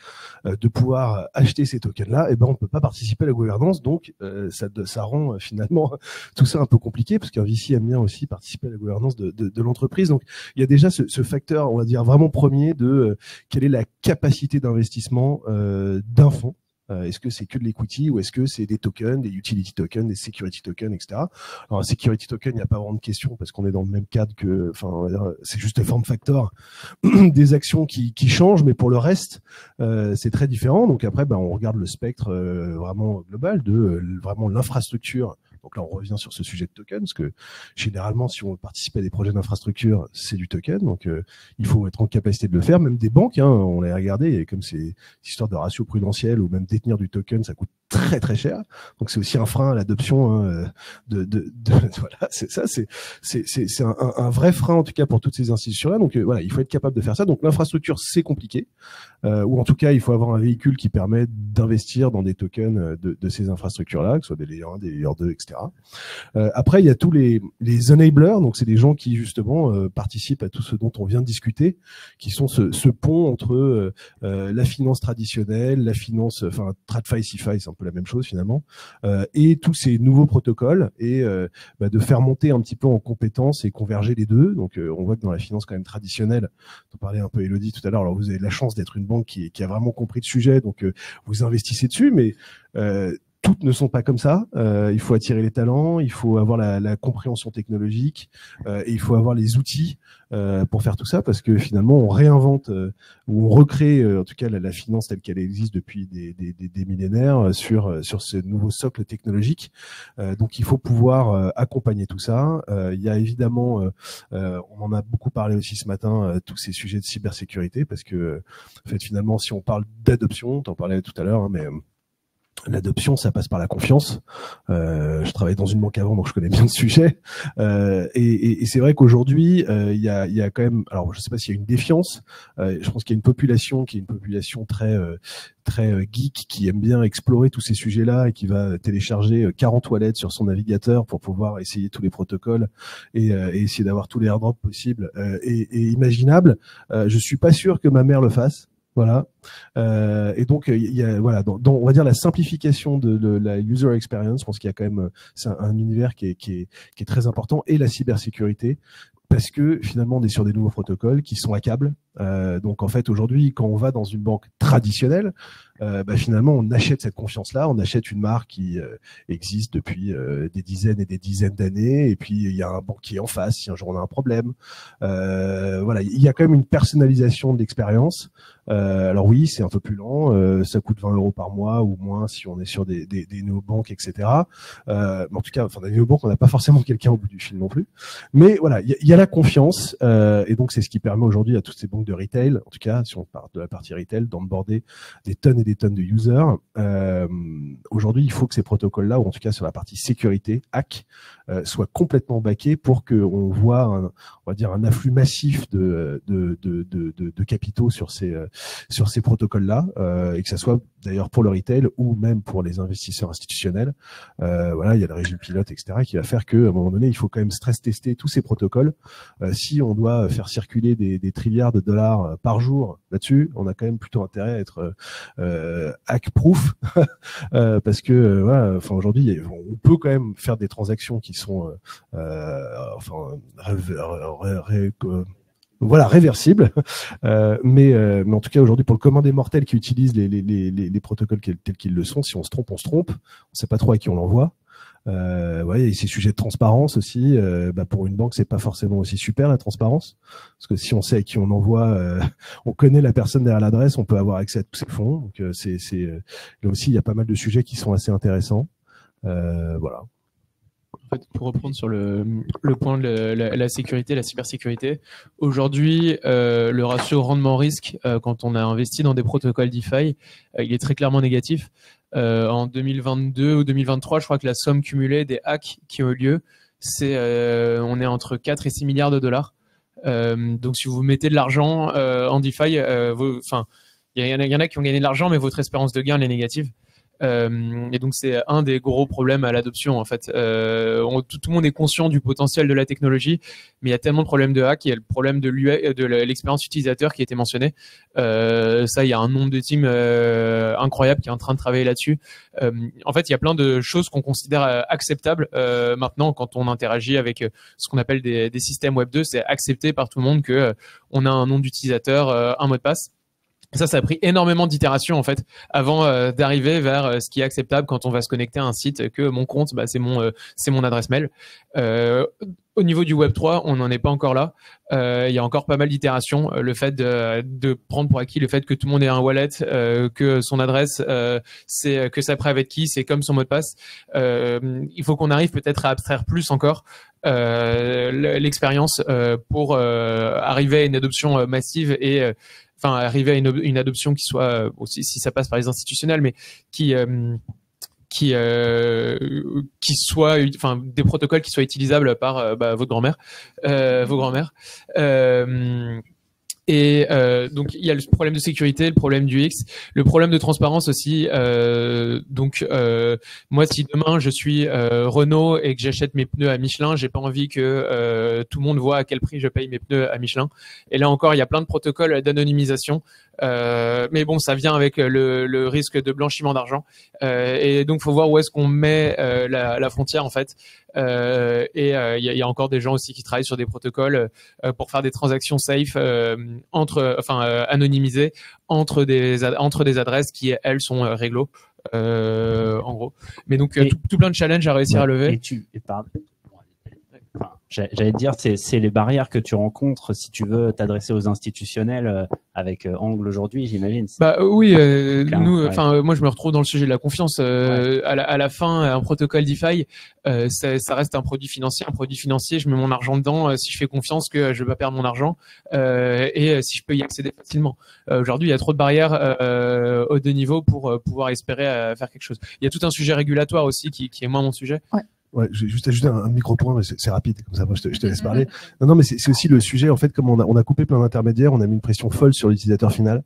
de pouvoir acheter ces tokens-là, on ne peut pas participer à la gouvernance. Donc ça rend finalement tout ça un peu compliqué, parce qu'un VC aime bien aussi participer à la gouvernance de l'entreprise. Donc il y a déjà ce facteur, on va dire vraiment premier, de quelle est la capacité d'investissement d'un fonds. Est-ce que c'est que de l'equity ou est-ce que c'est des tokens, des utility tokens, des security tokens, etc. Alors, un security token, il n'y a pas vraiment de question parce qu'on est dans le même cadre que, c'est juste un form factor des actions qui changent, mais pour le reste, c'est très différent. Donc après, on regarde le spectre vraiment global de vraiment l'infrastructure. Donc là, on revient sur ce sujet de token, parce que généralement, si on participe à des projets d'infrastructure, c'est du token. Donc, il faut être en capacité de le faire. Même des banques, on l'a regardé, et comme c'est histoire de ratio prudentiel ou même détenir du token, ça coûte très très cher. Donc, c'est aussi un frein à l'adoption voilà, c'est ça. C'est un vrai frein en tout cas pour toutes ces institutions-là. Donc voilà, il faut être capable de faire ça. Donc l'infrastructure, c'est compliqué, ou en tout cas, il faut avoir un véhicule qui permet d'investir dans des tokens de ces infrastructures-là, que ce soit des layer 1, des layer 2, etc. Après, il y a tous les enablers, donc c'est des gens qui justement participent à tout ce dont on vient de discuter, qui sont ce pont entre la finance traditionnelle, la finance, TradFi, CeFi, c'est un peu la même chose finalement, et tous ces nouveaux protocoles, et de faire monter un petit peu en compétences et converger les deux. Donc on voit que dans la finance quand même traditionnelle, on parlait un peu Elodie tout à l'heure, alors vous avez de la chance d'être une banque qui a vraiment compris le sujet, donc vous investissez dessus, mais toutes ne sont pas comme ça. Il faut attirer les talents, il faut avoir la compréhension technologique, et il faut avoir les outils pour faire tout ça, parce que finalement on réinvente ou on recrée en tout cas la finance telle qu'elle existe depuis des millénaires sur ce nouveau socle technologique. Donc il faut pouvoir accompagner tout ça. Il y a évidemment, on en a beaucoup parlé aussi ce matin, tous ces sujets de cybersécurité, parce que en fait finalement si on parle d'adoption, t'en parlais tout à l'heure, mais l'adoption, ça passe par la confiance. Je travaillais dans une banque avant, donc je connais bien le sujet. Et c'est vrai qu'aujourd'hui, il y a quand même, alors je sais pas s'il y a une défiance. Je pense qu'il y a une population très geek, qui aime bien explorer tous ces sujets-là et qui va télécharger 40 toilettes sur son navigateur pour pouvoir essayer tous les protocoles et essayer d'avoir tous les airdrops possibles et imaginables. Je suis pas sûr que ma mère le fasse. Voilà. Et donc il y a dans on va dire la simplification de la user experience. Je pense qu'il y a quand même c'est un univers qui est très important, et la cybersécurité, parce que finalement on est sur des nouveaux protocoles qui sont hackables, Donc en fait aujourd'hui, quand on va dans une banque traditionnelle, finalement on achète cette confiance-là, on achète une marque qui existe depuis des dizaines et des dizaines d'années, et puis il y a un banquier en face si un jour on a un problème. Voilà, il y a quand même une personnalisation de l'expérience. Alors oui, c'est un peu plus lent, ça coûte 20 € par mois ou moins si on est sur des néobanques, etc. Mais en tout cas, enfin, dans les néobanques, on n'a pas forcément quelqu'un au bout du fil non plus. Mais voilà, il y a la confiance, et donc c'est ce qui permet aujourd'hui à toutes ces banques de retail, en tout cas, si on parle de la partie retail, d'onboarder des tonnes et des tonnes de users. Aujourd'hui, il faut que ces protocoles-là, ou en tout cas sur la partie sécurité, hack, soient complètement backés pour qu'on voit on va dire un afflux massif de capitaux sur ces protocoles-là, et que ça soit d'ailleurs pour le retail ou même pour les investisseurs institutionnels. Voilà, il y a le régime pilote, etc., qui va faire que à un moment donné, il faut quand même stress tester tous ces protocoles. Si on doit faire circuler des trilliards de dollars par jour là-dessus, on a quand même plutôt intérêt à être hack-proof, parce que voilà, enfin aujourd'hui, on peut quand même faire des transactions qui sont voilà, réversible, mais en tout cas aujourd'hui pour le commun des mortels qui utilisent les protocoles tels qu'ils le sont, si on se trompe, on se trompe. On sait pas trop à qui on l'envoie. Ouais, il y a ces sujets de transparence aussi. Pour une banque, c'est pas forcément aussi super la transparence, parce que si on sait à qui on envoie, on connaît la personne derrière l'adresse, on peut avoir accès à tous ses fonds. Donc là aussi, il y a pas mal de sujets qui sont assez intéressants. Voilà. En fait, pour reprendre sur le point de la sécurité, la cybersécurité, aujourd'hui, le ratio rendement-risque, quand on a investi dans des protocoles DeFi, il est très clairement négatif. En 2022 ou 2023, je crois que la somme cumulée des hacks qui ont eu lieu, on est entre 4 et 6 milliards de dollars. Donc, si vous mettez de l'argent en DeFi, il y en a qui ont gagné de l'argent, mais votre espérance de gain elle est négative. Et donc c'est un des gros problèmes à l'adoption en fait. Tout le monde est conscient du potentiel de la technologie, mais il y a tellement de problèmes de hack. Il y a le problème de l'expérience utilisateur qui a été mentionné. Ça, il y a un nombre de teams incroyable qui est en train de travailler là-dessus. En fait, il y a plein de choses qu'on considère acceptables maintenant quand on interagit avec ce qu'on appelle des systèmes Web 2. C'est accepté par tout le monde que on a un nom d'utilisateur, un mot de passe. Ça a pris énormément d'itérations en fait avant d'arriver vers ce qui est acceptable quand on va se connecter à un site, que mon compte, c'est mon adresse mail. Au niveau du Web 3, on n'en est pas encore là. Il y a encore pas mal d'itérations. Le fait de prendre pour acquis le fait que tout le monde ait un wallet, que son adresse, c'est que sa private key, c'est comme son mot de passe. Il faut qu'on arrive peut-être à abstraire plus encore l'expérience pour arriver à une adoption massive et arriver à une adoption qui soit aussi, si ça passe par les institutionnels, mais qui soit, des protocoles qui soient utilisables par votre grand-mère, vos grands-mères. Et donc il y a le problème de sécurité, le problème du X, le problème de transparence aussi. Moi, si demain je suis Renault et que j'achète mes pneus à Michelin, j'ai pas envie que tout le monde voit à quel prix je paye mes pneus à Michelin. Et là encore, il y a plein de protocoles d'anonymisation. Mais bon, ça vient avec le risque de blanchiment d'argent. Et donc, faut voir où est-ce qu'on met la frontière en fait. Il y a encore des gens aussi qui travaillent sur des protocoles pour faire des transactions safe anonymisées entre des adresses qui elles sont réglo en gros. Mais donc tout plein de challenges à réussir à lever. J'allais te dire, c'est les barrières que tu rencontres si tu veux t'adresser aux institutionnels avec Angle aujourd'hui, j'imagine. Oui, moi je me retrouve dans le sujet de la confiance. À la fin, un protocole DeFi, ça reste un produit financier. Un produit financier, je mets mon argent dedans si je fais confiance que je vais pas perdre mon argent et si je peux y accéder facilement. Aujourd'hui, il y a trop de barrières au deux niveaux pour pouvoir espérer faire quelque chose. Il y a tout un sujet régulatoire aussi qui est moins mon sujet. Ouais. Ouais, je vais juste ajouter un micro-point, mais c'est rapide, comme ça, moi, je te laisse parler. Non, mais c'est aussi le sujet, en fait, comme on a coupé plein d'intermédiaires, on a mis une pression folle sur l'utilisateur final,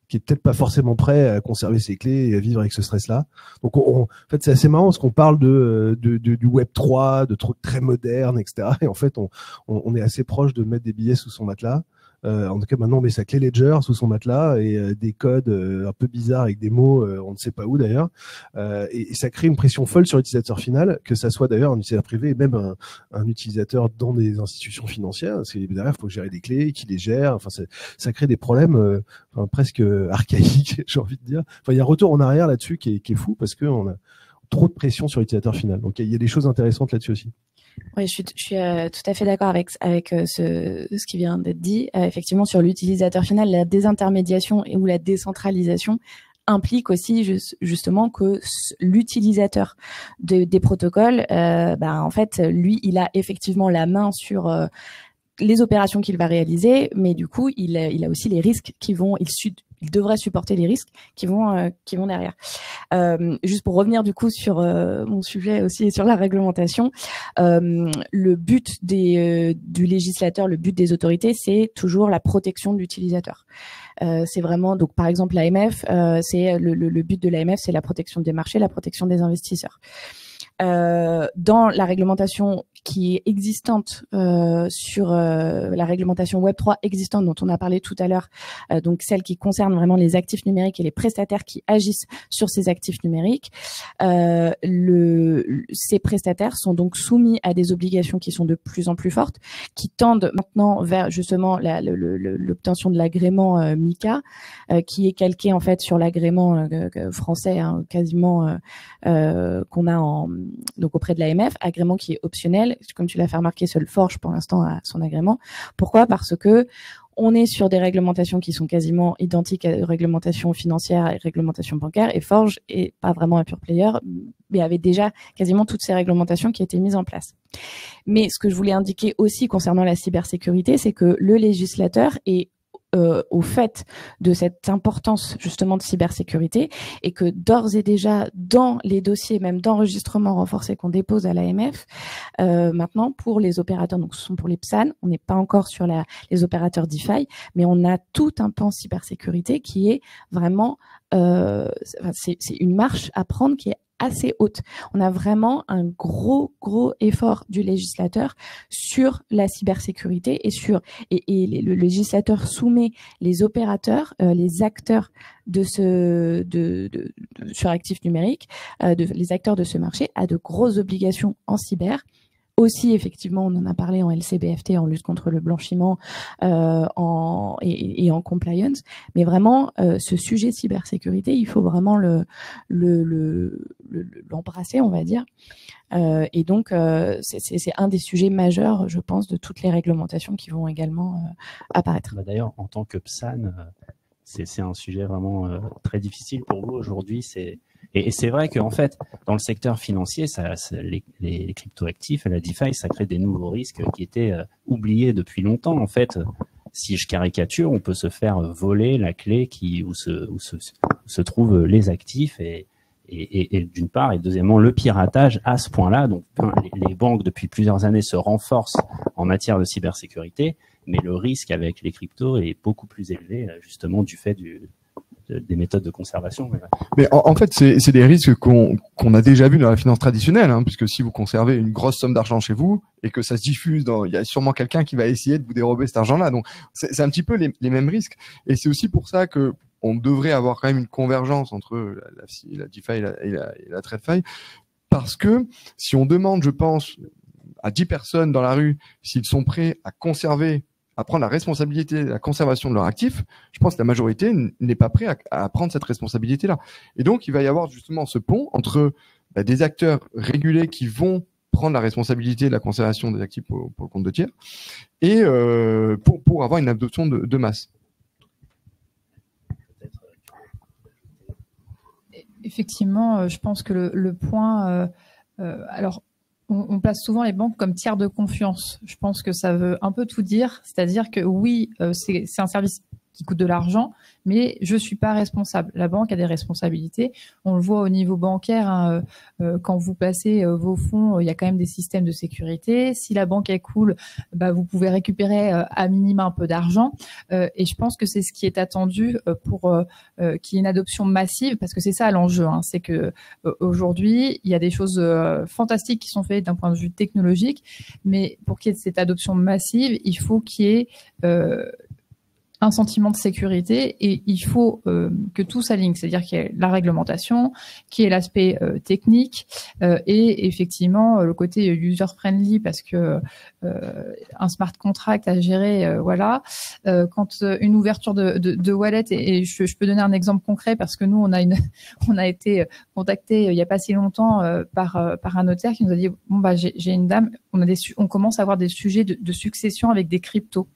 qui est peut-être pas forcément prêt à conserver ses clés et à vivre avec ce stress-là. Donc, en fait, c'est assez marrant, parce qu'on parle du Web 3, de trucs très modernes, etc. Et en fait, on est assez proche de mettre des billets sous son matelas. En tout cas, maintenant, on met sa clé Ledger sous son matelas et des codes un peu bizarres avec des mots, on ne sait pas où d'ailleurs. Et ça crée une pression folle sur l'utilisateur final, que ça soit d'ailleurs un utilisateur privé et même un utilisateur dans des institutions financières. Parce que derrière, il faut gérer des clés, qui les gère. Enfin, ça crée des problèmes presque archaïques, j'ai envie de dire. Enfin, il y a un retour en arrière là-dessus qui est fou parce qu'on a trop de pression sur l'utilisateur final. Donc, il y a des choses intéressantes là-dessus aussi. Oui, je suis tout à fait d'accord avec ce qui vient d'être dit. Effectivement, sur l'utilisateur final, la désintermédiation ou la décentralisation implique aussi justement que l'utilisateur des protocoles, en fait, lui, il a effectivement la main sur les opérations qu'il va réaliser, mais du coup, il a aussi les risques il devrait supporter les risques qui vont derrière. Juste pour revenir du coup sur mon sujet aussi et sur la réglementation, le but du législateur, le but des autorités, c'est toujours la protection de l'utilisateur. C'est vraiment, donc par exemple l'AMF, c'est le but de l'AMF, c'est la protection des marchés, la protection des investisseurs. Dans la réglementation qui est existante sur la réglementation Web3 existante dont on a parlé tout à l'heure, donc celle qui concerne vraiment les actifs numériques et les prestataires qui agissent sur ces actifs numériques, ces prestataires sont donc soumis à des obligations qui sont de plus en plus fortes, qui tendent maintenant vers justement l'obtention de l'agrément MiCA, qui est calqué en fait sur l'agrément français quasiment qu'on a donc auprès de l'AMF, agrément qui est optionnel. Comme tu l'as fait remarquer, seul Forge pour l'instant a son agrément. Pourquoi? Parce que on est sur des réglementations qui sont quasiment identiques à réglementations financières et réglementations bancaires, et Forge est pas vraiment un pure player, mais avait déjà quasiment toutes ces réglementations qui étaient mises en place. Mais ce que je voulais indiquer aussi concernant la cybersécurité, c'est que le législateur est au fait de cette importance justement de cybersécurité, et que d'ores et déjà dans les dossiers même d'enregistrement renforcé qu'on dépose à l'AMF, maintenant pour les opérateurs, donc ce sont pour les PSAN, on n'est pas encore sur les opérateurs DeFi, mais on a tout un pan cybersécurité qui est vraiment c'est une marche à prendre qui est assez haute. On a vraiment un gros effort du législateur sur la cybersécurité et le législateur soumet les opérateurs, les acteurs de sur actifs numériques, les acteurs de ce marché à de grosses obligations en cyber. Aussi, effectivement, on en a parlé en LCBFT, en lutte contre le blanchiment et en compliance. Mais vraiment, ce sujet cybersécurité, il faut vraiment l'embrasser, on va dire. Et donc, c'est un des sujets majeurs, je pense, de toutes les réglementations qui vont également apparaître. D'ailleurs, en tant que PSAN, c'est un sujet vraiment très difficile pour vous aujourd'hui. Et c'est vrai qu'en fait, dans le secteur financier, les cryptoactifs et la DeFi, ça crée des nouveaux risques qui étaient oubliés depuis longtemps. En fait, si je caricature, on peut se faire voler la clé où se trouvent les actifs et d'une part, et deuxièmement, le piratage à ce point-là. Donc, les banques, depuis plusieurs années, se renforcent en matière de cybersécurité, mais le risque avec les cryptos est beaucoup plus élevé, justement, du fait des méthodes de conservation. Mais en fait, c'est des risques qu'on a déjà vus dans la finance traditionnelle, puisque si vous conservez une grosse somme d'argent chez vous et que ça se diffuse, il y a sûrement quelqu'un qui va essayer de vous dérober cet argent-là. Donc, c'est un petit peu les mêmes risques. Et c'est aussi pour ça que on devrait avoir quand même une convergence entre la DeFi et la TradFi, parce que si on demande, je pense, à 10 personnes dans la rue s'ils sont prêts à prendre la responsabilité de la conservation de leurs actifs, je pense que la majorité n'est pas prêt à prendre cette responsabilité-là. Et donc, il va y avoir justement ce pont entre des acteurs régulés qui vont prendre la responsabilité de la conservation des actifs pour le compte de tiers et pour avoir une adoption de masse. Effectivement, je pense que le point... alors, on place souvent les banques comme tiers de confiance. Je pense que ça veut un peu tout dire. C'est-à-dire que oui, c'est un service qui coûte de l'argent, mais je suis pas responsable. La banque a des responsabilités. On le voit au niveau bancaire, quand vous placez vos fonds, il y a quand même des systèmes de sécurité. Si la banque est cool, vous pouvez récupérer à minima un peu d'argent. Et je pense que c'est ce qui est attendu pour qu'il y ait une adoption massive, parce que c'est ça l'enjeu. C'est que aujourd'hui, il y a des choses fantastiques qui sont faites d'un point de vue technologique, mais pour qu'il y ait cette adoption massive, il faut qu'il y ait un sentiment de sécurité et il faut que tout s'aligne, c'est-à-dire qu'il y ait la réglementation, qu'il y ait l'aspect technique et effectivement le côté user-friendly parce que un smart contract à gérer, voilà. Quand une ouverture de wallet et je peux donner un exemple concret parce que nous on a été contacté il y a pas si longtemps par un notaire qui nous a dit bon bah j'ai une dame, on commence à avoir des sujets de succession avec des cryptos.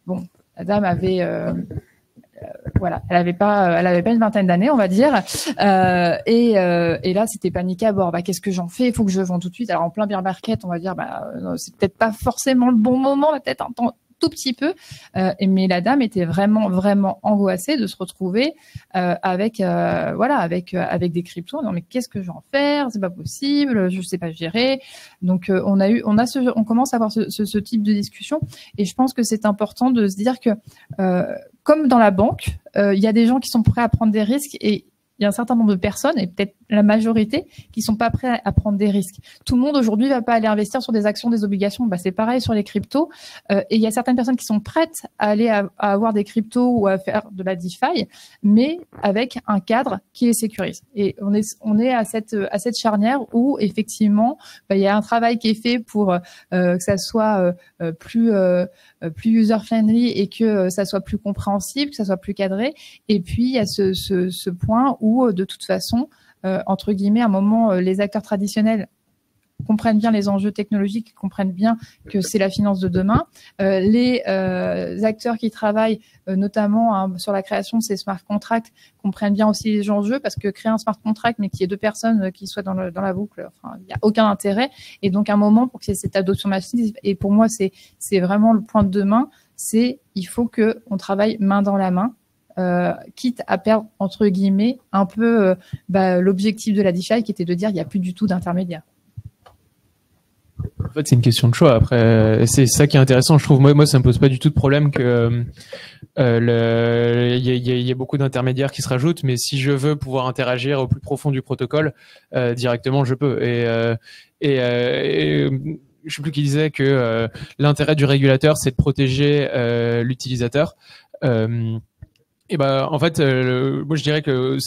Bon. La dame avait, voilà, elle avait pas une vingtaine d'années, on va dire, et là c'était paniqué à bord. Bah qu'est-ce que j'en fais? Il faut que je vende tout de suite. Alors en plein bear market, on va dire, bah c'est peut-être pas forcément le bon moment, peut-être un temps tout petit peu, mais la dame était vraiment angoissée de se retrouver avec des cryptos. Non mais qu'est-ce que je vais en faire? C'est pas possible, je sais pas gérer. Donc on commence à avoir ce type de discussion et je pense que c'est important de se dire que comme dans la banque, il y a des gens qui sont prêts à prendre des risques et il y a un certain nombre de personnes, et peut-être la majorité, qui sont pas prêts à prendre des risques. Tout le monde aujourd'hui va pas aller investir sur des actions, des obligations. Bah, c'est pareil sur les cryptos. Et il y a certaines personnes qui sont prêtes à aller à avoir des cryptos ou à faire de la DeFi, mais avec un cadre qui les sécurise. Et on est à cette charnière où effectivement, bah, il y a un travail qui est fait pour que ça soit plus user-friendly et que ça soit plus compréhensible, que ça soit plus cadré. Et puis, il y a ce point où, de toute façon, entre guillemets, à un moment, les acteurs traditionnels comprennent bien les enjeux technologiques, comprennent bien que c'est la finance de demain. Les acteurs qui travaillent notamment sur la création de ces smart contracts comprennent bien aussi les enjeux parce que créer un smart contract mais qu'il y ait deux personnes qui soient dans la boucle, enfin, il n'y a aucun intérêt. Et donc, un moment pour qu'il y ait cette adoption massive, et pour moi, c'est vraiment le point de demain, il faut qu'on travaille main dans la main. Quitte à perdre entre guillemets un peu l'objectif de la DeFi qui était de dire il n'y a plus du tout d'intermédiaire. En fait, c'est une question de choix. Après, c'est ça qui est intéressant. Je trouve, moi, ça me pose pas du tout de problème que il y a beaucoup d'intermédiaires qui se rajoutent, mais si je veux pouvoir interagir au plus profond du protocole, directement, je peux. Et je sais plus qui disait que l'intérêt du régulateur, c'est de protéger l'utilisateur. Et ben, en fait, moi, je dirais que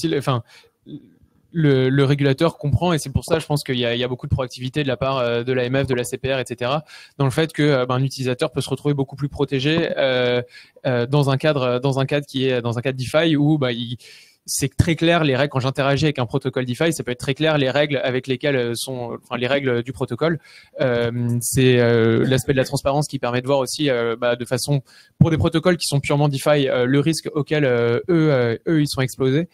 le régulateur comprend, et c'est pour ça, je pense qu'il y a beaucoup de proactivité de la part de l'AMF, de la CPR, etc., dans le fait que un utilisateur peut se retrouver beaucoup plus protégé dans un cadre qui est dans un cadre DeFi où c'est très clair les règles. Quand j'interagis avec un protocole DeFi, ça peut être très clair les règles avec lesquelles les règles du protocole. C'est l'aspect de la transparence qui permet de voir aussi de façon, pour des protocoles qui sont purement DeFi, le risque auquel eux ils sont exposés.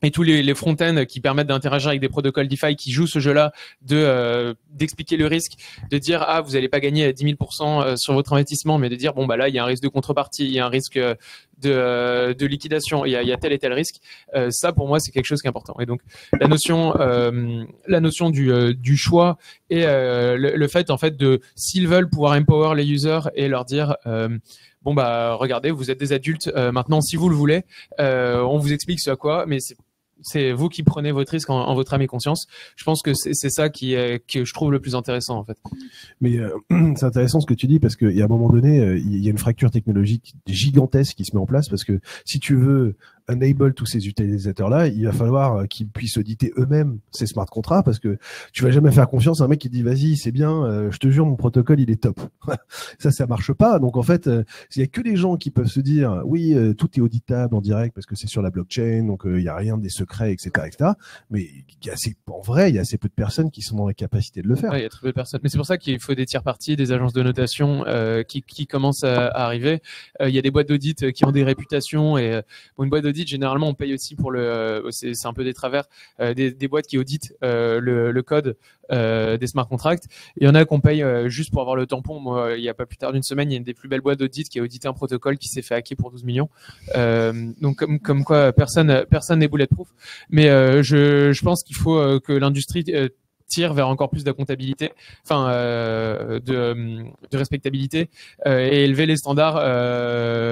Et tous les front-end qui permettent d'interagir avec des protocoles DeFi qui jouent ce jeu-là, d'expliquer le risque, de dire vous allez pas gagner 10 000% sur votre investissement, mais de dire là il y a un risque de contrepartie, il y a un risque de liquidation, il y a tel et tel risque. Ça pour moi c'est quelque chose qui est important. Et donc la notion du choix et le fait en fait de s'ils veulent pouvoir empower les users et leur dire regardez, vous êtes des adultes maintenant, si vous le voulez, on vous explique ce à quoi, mais c'est vous qui prenez votre risque en votre âme et conscience. Je pense que c'est ça que je trouve le plus intéressant en fait. Mais c'est intéressant ce que tu dis parce qu'il y a un moment donné, il y a une fracture technologique gigantesque qui se met en place parce que si tu veux enable tous ces utilisateurs-là, il va falloir qu'ils puissent auditer eux-mêmes ces smart contrats parce que tu vas jamais faire confiance à un mec qui dit vas-y c'est bien, je te jure mon protocole il est top. ça marche pas. Donc en fait, il y a que les gens qui peuvent se dire oui tout est auditable en direct parce que c'est sur la blockchain donc il y a rien des secrets etc. Mais en vrai il y a assez peu de personnes qui sont dans la capacité de le faire. Ouais, il y a très peu de personnes. Mais c'est pour ça qu'il faut des tiers parties, des agences de notation qui commencent à arriver. Il y a des boîtes d'audit qui ont des réputations et une boîte d'audit généralement on paye aussi pour c'est un peu des travers des boîtes qui auditent le code des smart contracts. Il y en a qu'on paye juste pour avoir le tampon. Moi, il y a pas plus tard d'une semaine, il y a une des plus belles boîtes d'audit qui a audité un protocole qui s'est fait hacker pour 12 millions. Donc comme quoi personne n'est bulletproof. Mais je pense qu'il faut que l'industrie tire vers encore plus de comptabilité, enfin de respectabilité et élever les standards,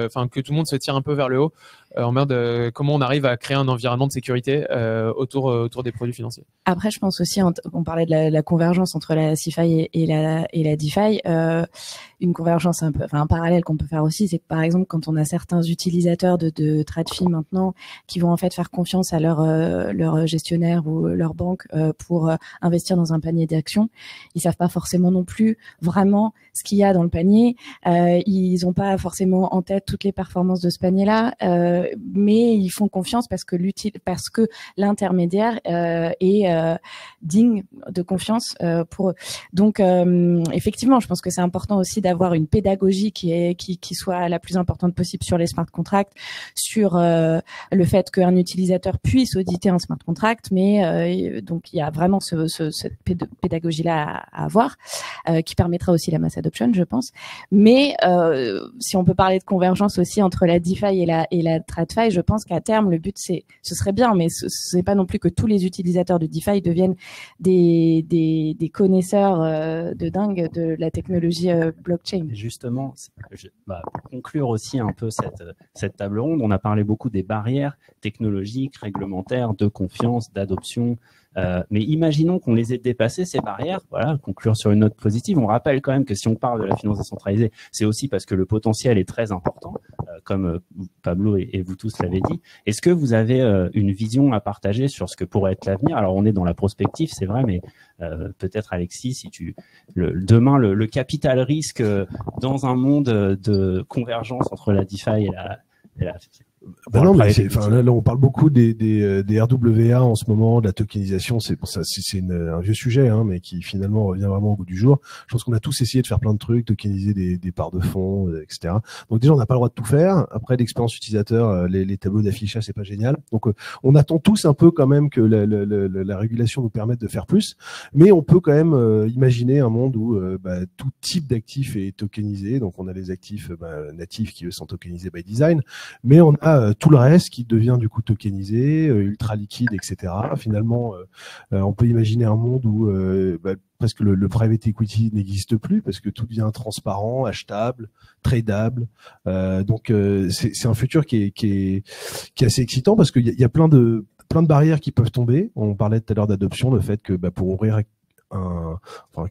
enfin que tout le monde se tire un peu vers le haut en mode comment on arrive à créer un environnement de sécurité autour des produits financiers. Après, je pense aussi, on parlait de la convergence entre la CeFi et la DeFi. Une convergence un peu, enfin un parallèle qu'on peut faire aussi, c'est que par exemple, quand on a certains utilisateurs de TradFi maintenant qui vont en fait faire confiance à leur gestionnaire ou leur banque pour investir dans un panier d'actions, ils savent pas forcément non plus vraiment ce qu'il y a dans le panier. Ils ont pas forcément en tête toutes les performances de ce panier-là, mais ils font confiance parce que l'intermédiaire est digne de confiance pour eux. Donc effectivement, je pense que c'est important aussi d'avoir une pédagogie qui soit la plus importante possible sur les smart contracts, sur le fait qu'un utilisateur puisse auditer un smart contract, mais donc il y a vraiment cette pédagogie-là à avoir, qui permettra aussi la mass adoption, je pense. Mais si on peut parler de convergence aussi entre la DeFi et la TradFi, je pense qu'à terme, le but ce serait bien, mais ce n'est pas non plus que tous les utilisateurs de DeFi deviennent des connaisseurs de dingue de la technologie blockchain. Et justement, pour conclure aussi un peu cette table ronde, on a parlé beaucoup des barrières technologiques, réglementaires, de confiance, d'adoption. Mais imaginons qu'on les ait dépassées, ces barrières, voilà, conclure sur une note positive. On rappelle quand même que si on parle de la finance décentralisée, c'est aussi parce que le potentiel est très important, comme Pablo et vous tous l'avez dit. Est-ce que vous avez une vision à partager sur ce que pourrait être l'avenir? Alors, on est dans la prospective, c'est vrai, mais peut-être Alexis, si demain, le capital risque dans un monde de convergence entre la DeFi et la non, mais là, on parle beaucoup des RWA en ce moment, de la tokenisation. C'est un vieux sujet, hein, mais qui finalement revient vraiment au goût du jour. Je pense qu'on a tous essayé de faire plein de trucs, tokeniser des parts de fonds, etc. Donc déjà, on n'a pas le droit de tout faire. Après, l'expérience utilisateur, les tableaux d'affichage, c'est pas génial. Donc, on attend tous un peu quand même que la régulation nous permette de faire plus. Mais on peut quand même imaginer un monde où tout type d'actifs est tokenisé. Donc, on a les actifs natifs qui eux sont tokenisés by design, mais on a tout le reste qui devient du coup tokenisé, ultra liquide, etc. Finalement, on peut imaginer un monde où presque le private equity n'existe plus parce que tout devient transparent, achetable, tradable. Donc c'est un futur qui est assez excitant parce qu'il y a plein de barrières qui peuvent tomber. On parlait tout à l'heure d'adoption, le fait que pour ouvrir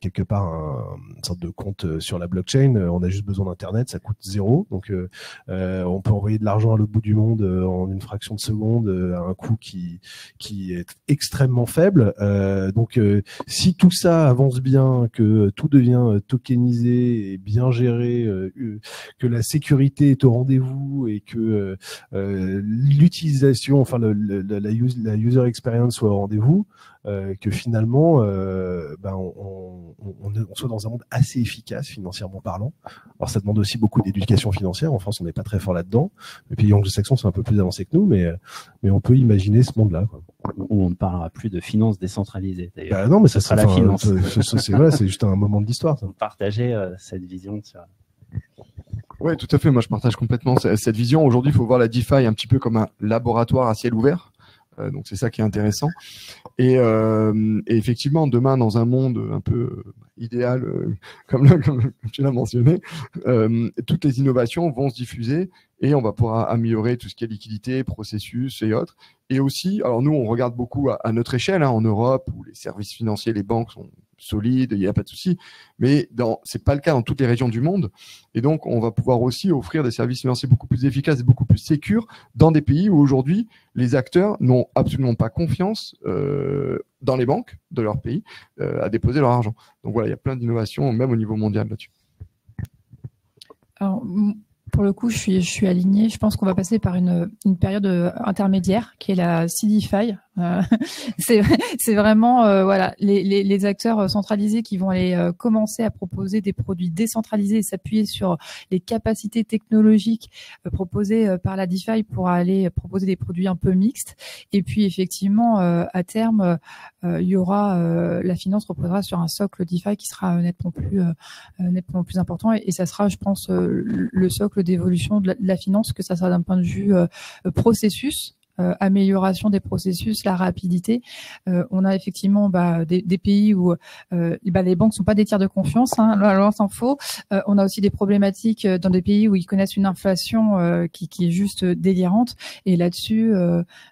quelque part une sorte de compte sur la blockchain, on a juste besoin d'internet, ça coûte 0, donc on peut envoyer de l'argent à l'autre bout du monde en une fraction de seconde à un coût qui est extrêmement faible. Donc si tout ça avance bien, que tout devient tokenisé et bien géré, que la sécurité est au rendez-vous et que l'utilisation, enfin la user experience soit au rendez-vous, que finalement on soit dans un monde assez efficace financièrement parlant. Alors ça demande aussi beaucoup d'éducation financière. En France, on n'est pas très fort là-dedans. Les pays anglo-saxons sont un peu plus avancés que nous, mais on peut imaginer ce monde-là, quoi. Où on ne parlera plus de finance décentralisée, d'ailleurs. Non, mais ça sera la finance. C'est juste un moment de l'histoire. Partager cette vision sur... Ouais, tout à fait. Moi, je partage complètement cette vision. Aujourd'hui, il faut voir la DeFi un petit peu comme un laboratoire à ciel ouvert. Donc c'est ça qui est intéressant. Et effectivement, demain, dans un monde un peu idéal, comme tu l'as mentionné, toutes les innovations vont se diffuser et on va pouvoir améliorer tout ce qui est liquidité, processus et autres. Et aussi, alors nous, on regarde beaucoup à notre échelle, hein, en Europe, où les services financiers, les banques sont solides, il n'y a pas de souci. Mais c'est pas le cas dans toutes les régions du monde. Et donc, on va pouvoir aussi offrir des services financiers beaucoup plus efficaces et beaucoup plus sécures dans des pays où aujourd'hui, les acteurs n'ont absolument pas confiance dans les banques de leur pays à déposer leur argent. Donc voilà, il y a plein d'innovations, même au niveau mondial là-dessus. Alors, pour le coup, je suis alignée. Je pense qu'on va passer par une période intermédiaire qui est la CDFI. C'est vraiment voilà les acteurs centralisés qui vont aller commencer à proposer des produits décentralisés et s'appuyer sur les capacités technologiques proposées par la DeFi pour aller proposer des produits un peu mixtes. Et puis effectivement, à terme, il y aura la finance reposera sur un socle DeFi qui sera nettement plus important et ça sera, je pense, le socle d'évolution de la finance, que ça sera d'un point de vue processus. amélioration des processus, la rapidité. On a effectivement des pays où les banques sont pas des tiers de confiance, hein, loin s'en faut. On a aussi des problématiques dans des pays où ils connaissent une inflation qui est juste délirante. Et là-dessus,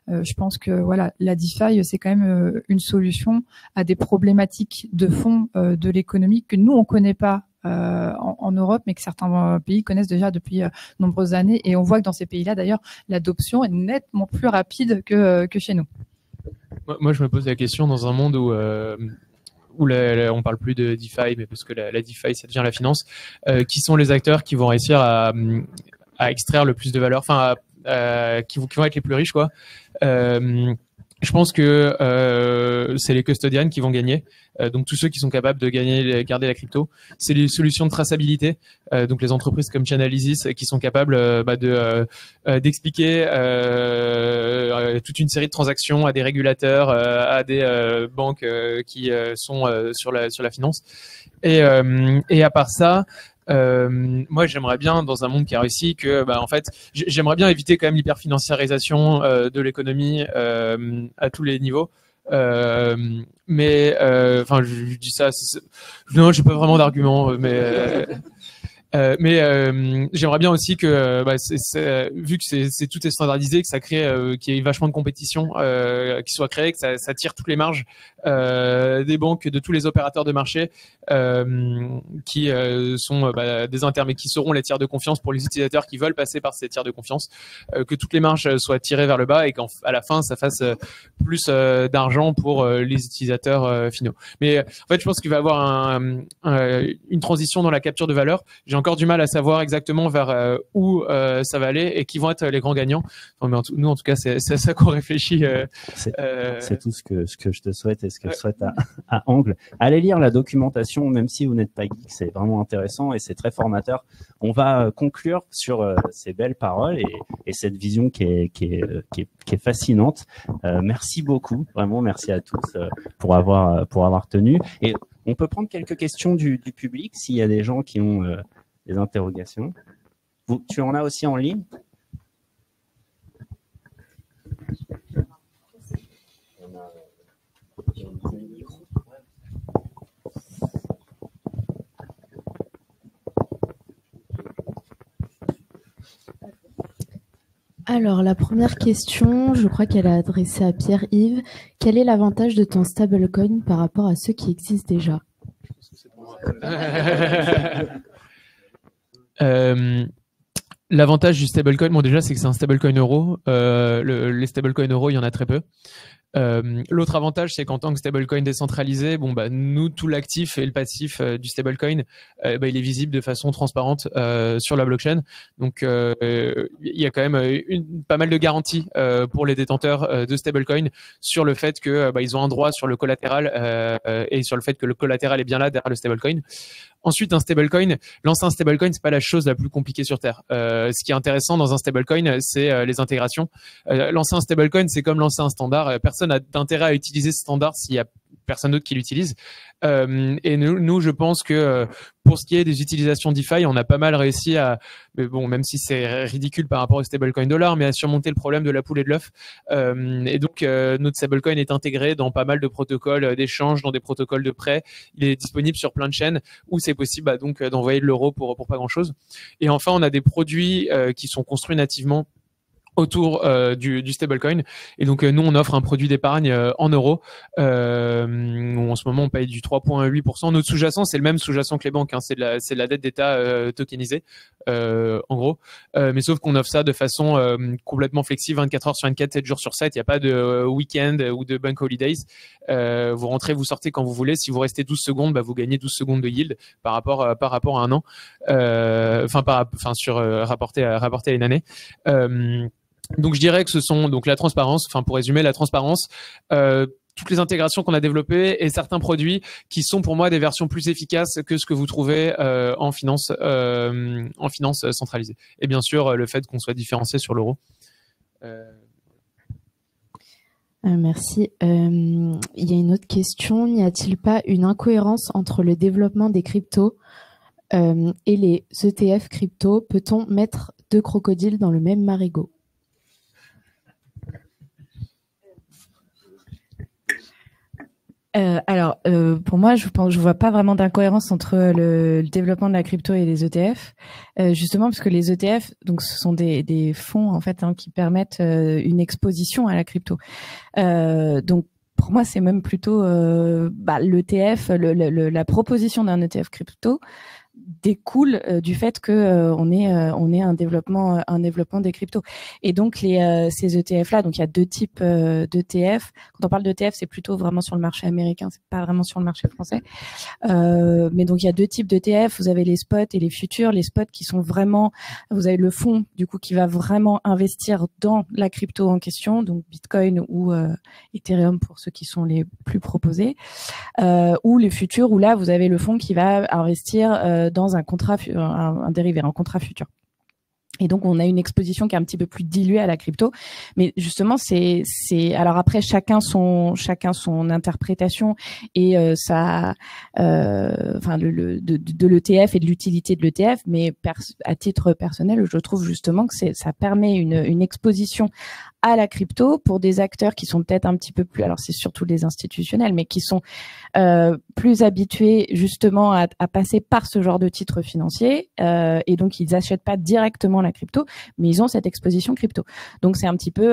je pense que voilà, la DeFi, c'est quand même une solution à des problématiques de fond de l'économie que nous on connaît pas en Europe, mais que certains pays connaissent déjà depuis nombreuses années. Et on voit que dans ces pays-là, d'ailleurs, l'adoption est nettement plus rapide que chez nous. Moi, je me pose la question dans un monde où on parle plus de DeFi, mais parce que la DeFi, ça devient la finance. Qui sont les acteurs qui vont réussir à extraire le plus de valeur, enfin, qui vont être les plus riches, quoi. Je pense que c'est les custodians qui vont gagner. Donc tous ceux qui sont capables de garder la crypto, c'est les solutions de traçabilité. Donc les entreprises comme Chainalysis qui sont capables d'expliquer toute une série de transactions à des régulateurs, à des banques qui sont sur la finance. Et à part ça, moi j'aimerais bien dans un monde qui a réussi que en fait j'aimerais bien éviter quand même l'hyperfinanciarisation de l'économie à tous les niveaux. Mais enfin je dis ça, non, j'ai pas vraiment d'argument, mais j'aimerais bien aussi que vu que tout est standardisé, que ça crée qu'il y ait vachement de compétition qui soit créée, que ça tire toutes les marges des banques, de tous les opérateurs de marché qui sont des intermédiaires, qui seront les tiers de confiance pour les utilisateurs qui veulent passer par ces tiers de confiance, que toutes les marges soient tirées vers le bas et qu'à la fin ça fasse plus d'argent pour les utilisateurs finaux. Mais en fait je pense qu'il va y avoir une transition dans la capture de valeur. J'ai encore du mal à savoir exactement vers où ça va aller et qui vont être les grands gagnants. Enfin, mais nous, en tout cas, c'est à ça qu'on réfléchit. C'est tout ce que je te souhaite et ce que je souhaite à Angle. Allez lire la documentation, même si vous n'êtes pas geek, c'est vraiment intéressant et c'est très formateur. On va conclure sur ces belles paroles et cette vision qui est fascinante. Merci beaucoup, vraiment merci à tous pour avoir tenu. Et on peut prendre quelques questions du public s'il y a des gens qui ont des interrogations. Tu en as aussi en ligne? Alors, la première question, je crois qu'elle est adressée à Pierre-Yves. Quel est l'avantage de ton stablecoin par rapport à ceux qui existent déjà? L'avantage du stablecoin, bon déjà c'est que c'est un stablecoin euro. Les stablecoins euros, il y en a très peu. L'autre avantage, c'est qu'en tant que stablecoin décentralisé, nous, tout l'actif et le passif du stablecoin, il est visible de façon transparente sur la blockchain. Donc, il y a quand même pas mal de garanties pour les détenteurs de stablecoin sur le fait que ils ont un droit sur le collatéral et sur le fait que le collatéral est bien là derrière le stablecoin. Ensuite, un stablecoin, lancer un stablecoin, c'est pas la chose la plus compliquée sur Terre. Ce qui est intéressant dans un stablecoin, c'est les intégrations. Lancer un stablecoin, c'est comme lancer un standard. Personne n'a d'intérêt à utiliser ce standard s'il y a personne d'autre qui l'utilise. Et nous, je pense que pour ce qui est des utilisations DeFi, on a pas mal réussi à, mais bon, même si c'est ridicule par rapport au stablecoin dollar, mais à surmonter le problème de la poule et de l'œuf. Et donc, notre stablecoin est intégré dans pas mal de protocoles d'échange, dans des protocoles de prêt. Il est disponible sur plein de chaînes où c'est possible donc d'envoyer de l'euro pour pas grand-chose. Et enfin, on a des produits qui sont construits nativement autour du stablecoin. Et donc, nous, on offre un produit d'épargne en euros. En ce moment, on paye du 3,8%. Notre sous-jacent, c'est le même sous-jacent que les banques. Hein. C'est de la dette d'État tokenisée, en gros. Mais sauf qu'on offre ça de façon complètement flexible, 24 heures sur 24, 7 jours sur 7. Il n'y a pas de week-end ou de bank holidays. Vous rentrez, vous sortez quand vous voulez. Si vous restez 12 secondes, vous gagnez 12 secondes de yield par rapport à un an. Rapporté à une année. Donc je dirais que ce sont donc la transparence, pour résumer la transparence, toutes les intégrations qu'on a développées et certains produits qui sont pour moi des versions plus efficaces que ce que vous trouvez en finance centralisée. Et bien sûr le fait qu'on soit différencié sur l'euro. Merci. Il y a une autre question. N'y a-t-il pas une incohérence entre le développement des cryptos et les ETF crypto? Peut-on mettre deux crocodiles dans le même marigot? Pour moi, je vois pas vraiment d'incohérence entre le développement de la crypto et les ETF, justement parce que les ETF, donc ce sont des fonds en fait qui permettent une exposition à la crypto. Donc pour moi, c'est même plutôt l'ETF, la proposition d'un ETF crypto découle du fait que on est un développement des cryptos. Et donc ces ETF là, donc il y a deux types d'ETF. Quand on parle d'ETF, c'est plutôt vraiment sur le marché américain, c'est pas vraiment sur le marché français. Mais donc il y a deux types d'ETF, vous avez les spots et les futurs. Les spots qui sont vraiment, vous avez le fonds du coup qui va vraiment investir dans la crypto en question, donc Bitcoin ou Ethereum pour ceux qui sont les plus proposés, ou les futurs où là vous avez le fonds qui va investir dans un contrat, un dérivé, un contrat futur. Et donc, on a une exposition qui est un petit peu plus diluée à la crypto. Mais justement, alors après, chacun son interprétation et de l'ETF et de l'utilité de l'ETF. Mais à titre personnel, je trouve justement que ça permet une exposition à la crypto pour des acteurs qui sont peut-être un petit peu plus, alors c'est surtout les institutionnels, mais qui sont plus habitués justement à passer par ce genre de titres financiers, et donc ils n'achètent pas directement la crypto, mais ils ont cette exposition crypto. Donc c'est un petit peu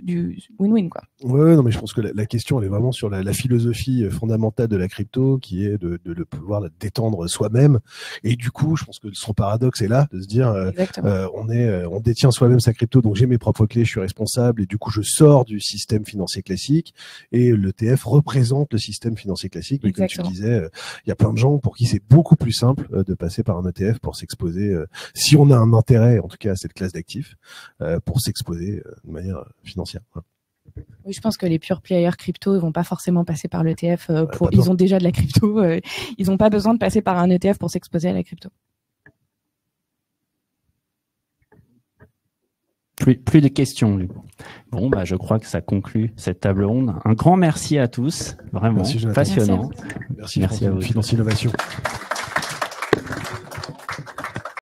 du win-win, quoi. Ouais, non, mais je pense que la question, elle est vraiment sur la philosophie fondamentale de la crypto, qui est de pouvoir la détendre soi-même. Et du coup, je pense que son paradoxe est là, de se dire, on détient soi-même sa crypto, donc j'ai mes propres clés, je suis responsable, et du coup, je sors du système financier classique, et l'ETF représente le système financier classique. Mais comme tu disais, il y a plein de gens pour qui c'est beaucoup plus simple de passer par un ETF pour s'exposer, si on a un intérêt, en tout cas, à cette classe d'actifs, pour s'exposer de manière financière. Oui, je pense que les pure players crypto, ils vont pas forcément passer par l'ETF ils ont déjà de la crypto, ils n'ont pas besoin de passer par un ETF pour s'exposer à la crypto. Plus de questions, du coup. Bon, je crois que ça conclut cette table ronde. Un grand merci à tous, vraiment passionnant. Merci à vous. Finance Innovation.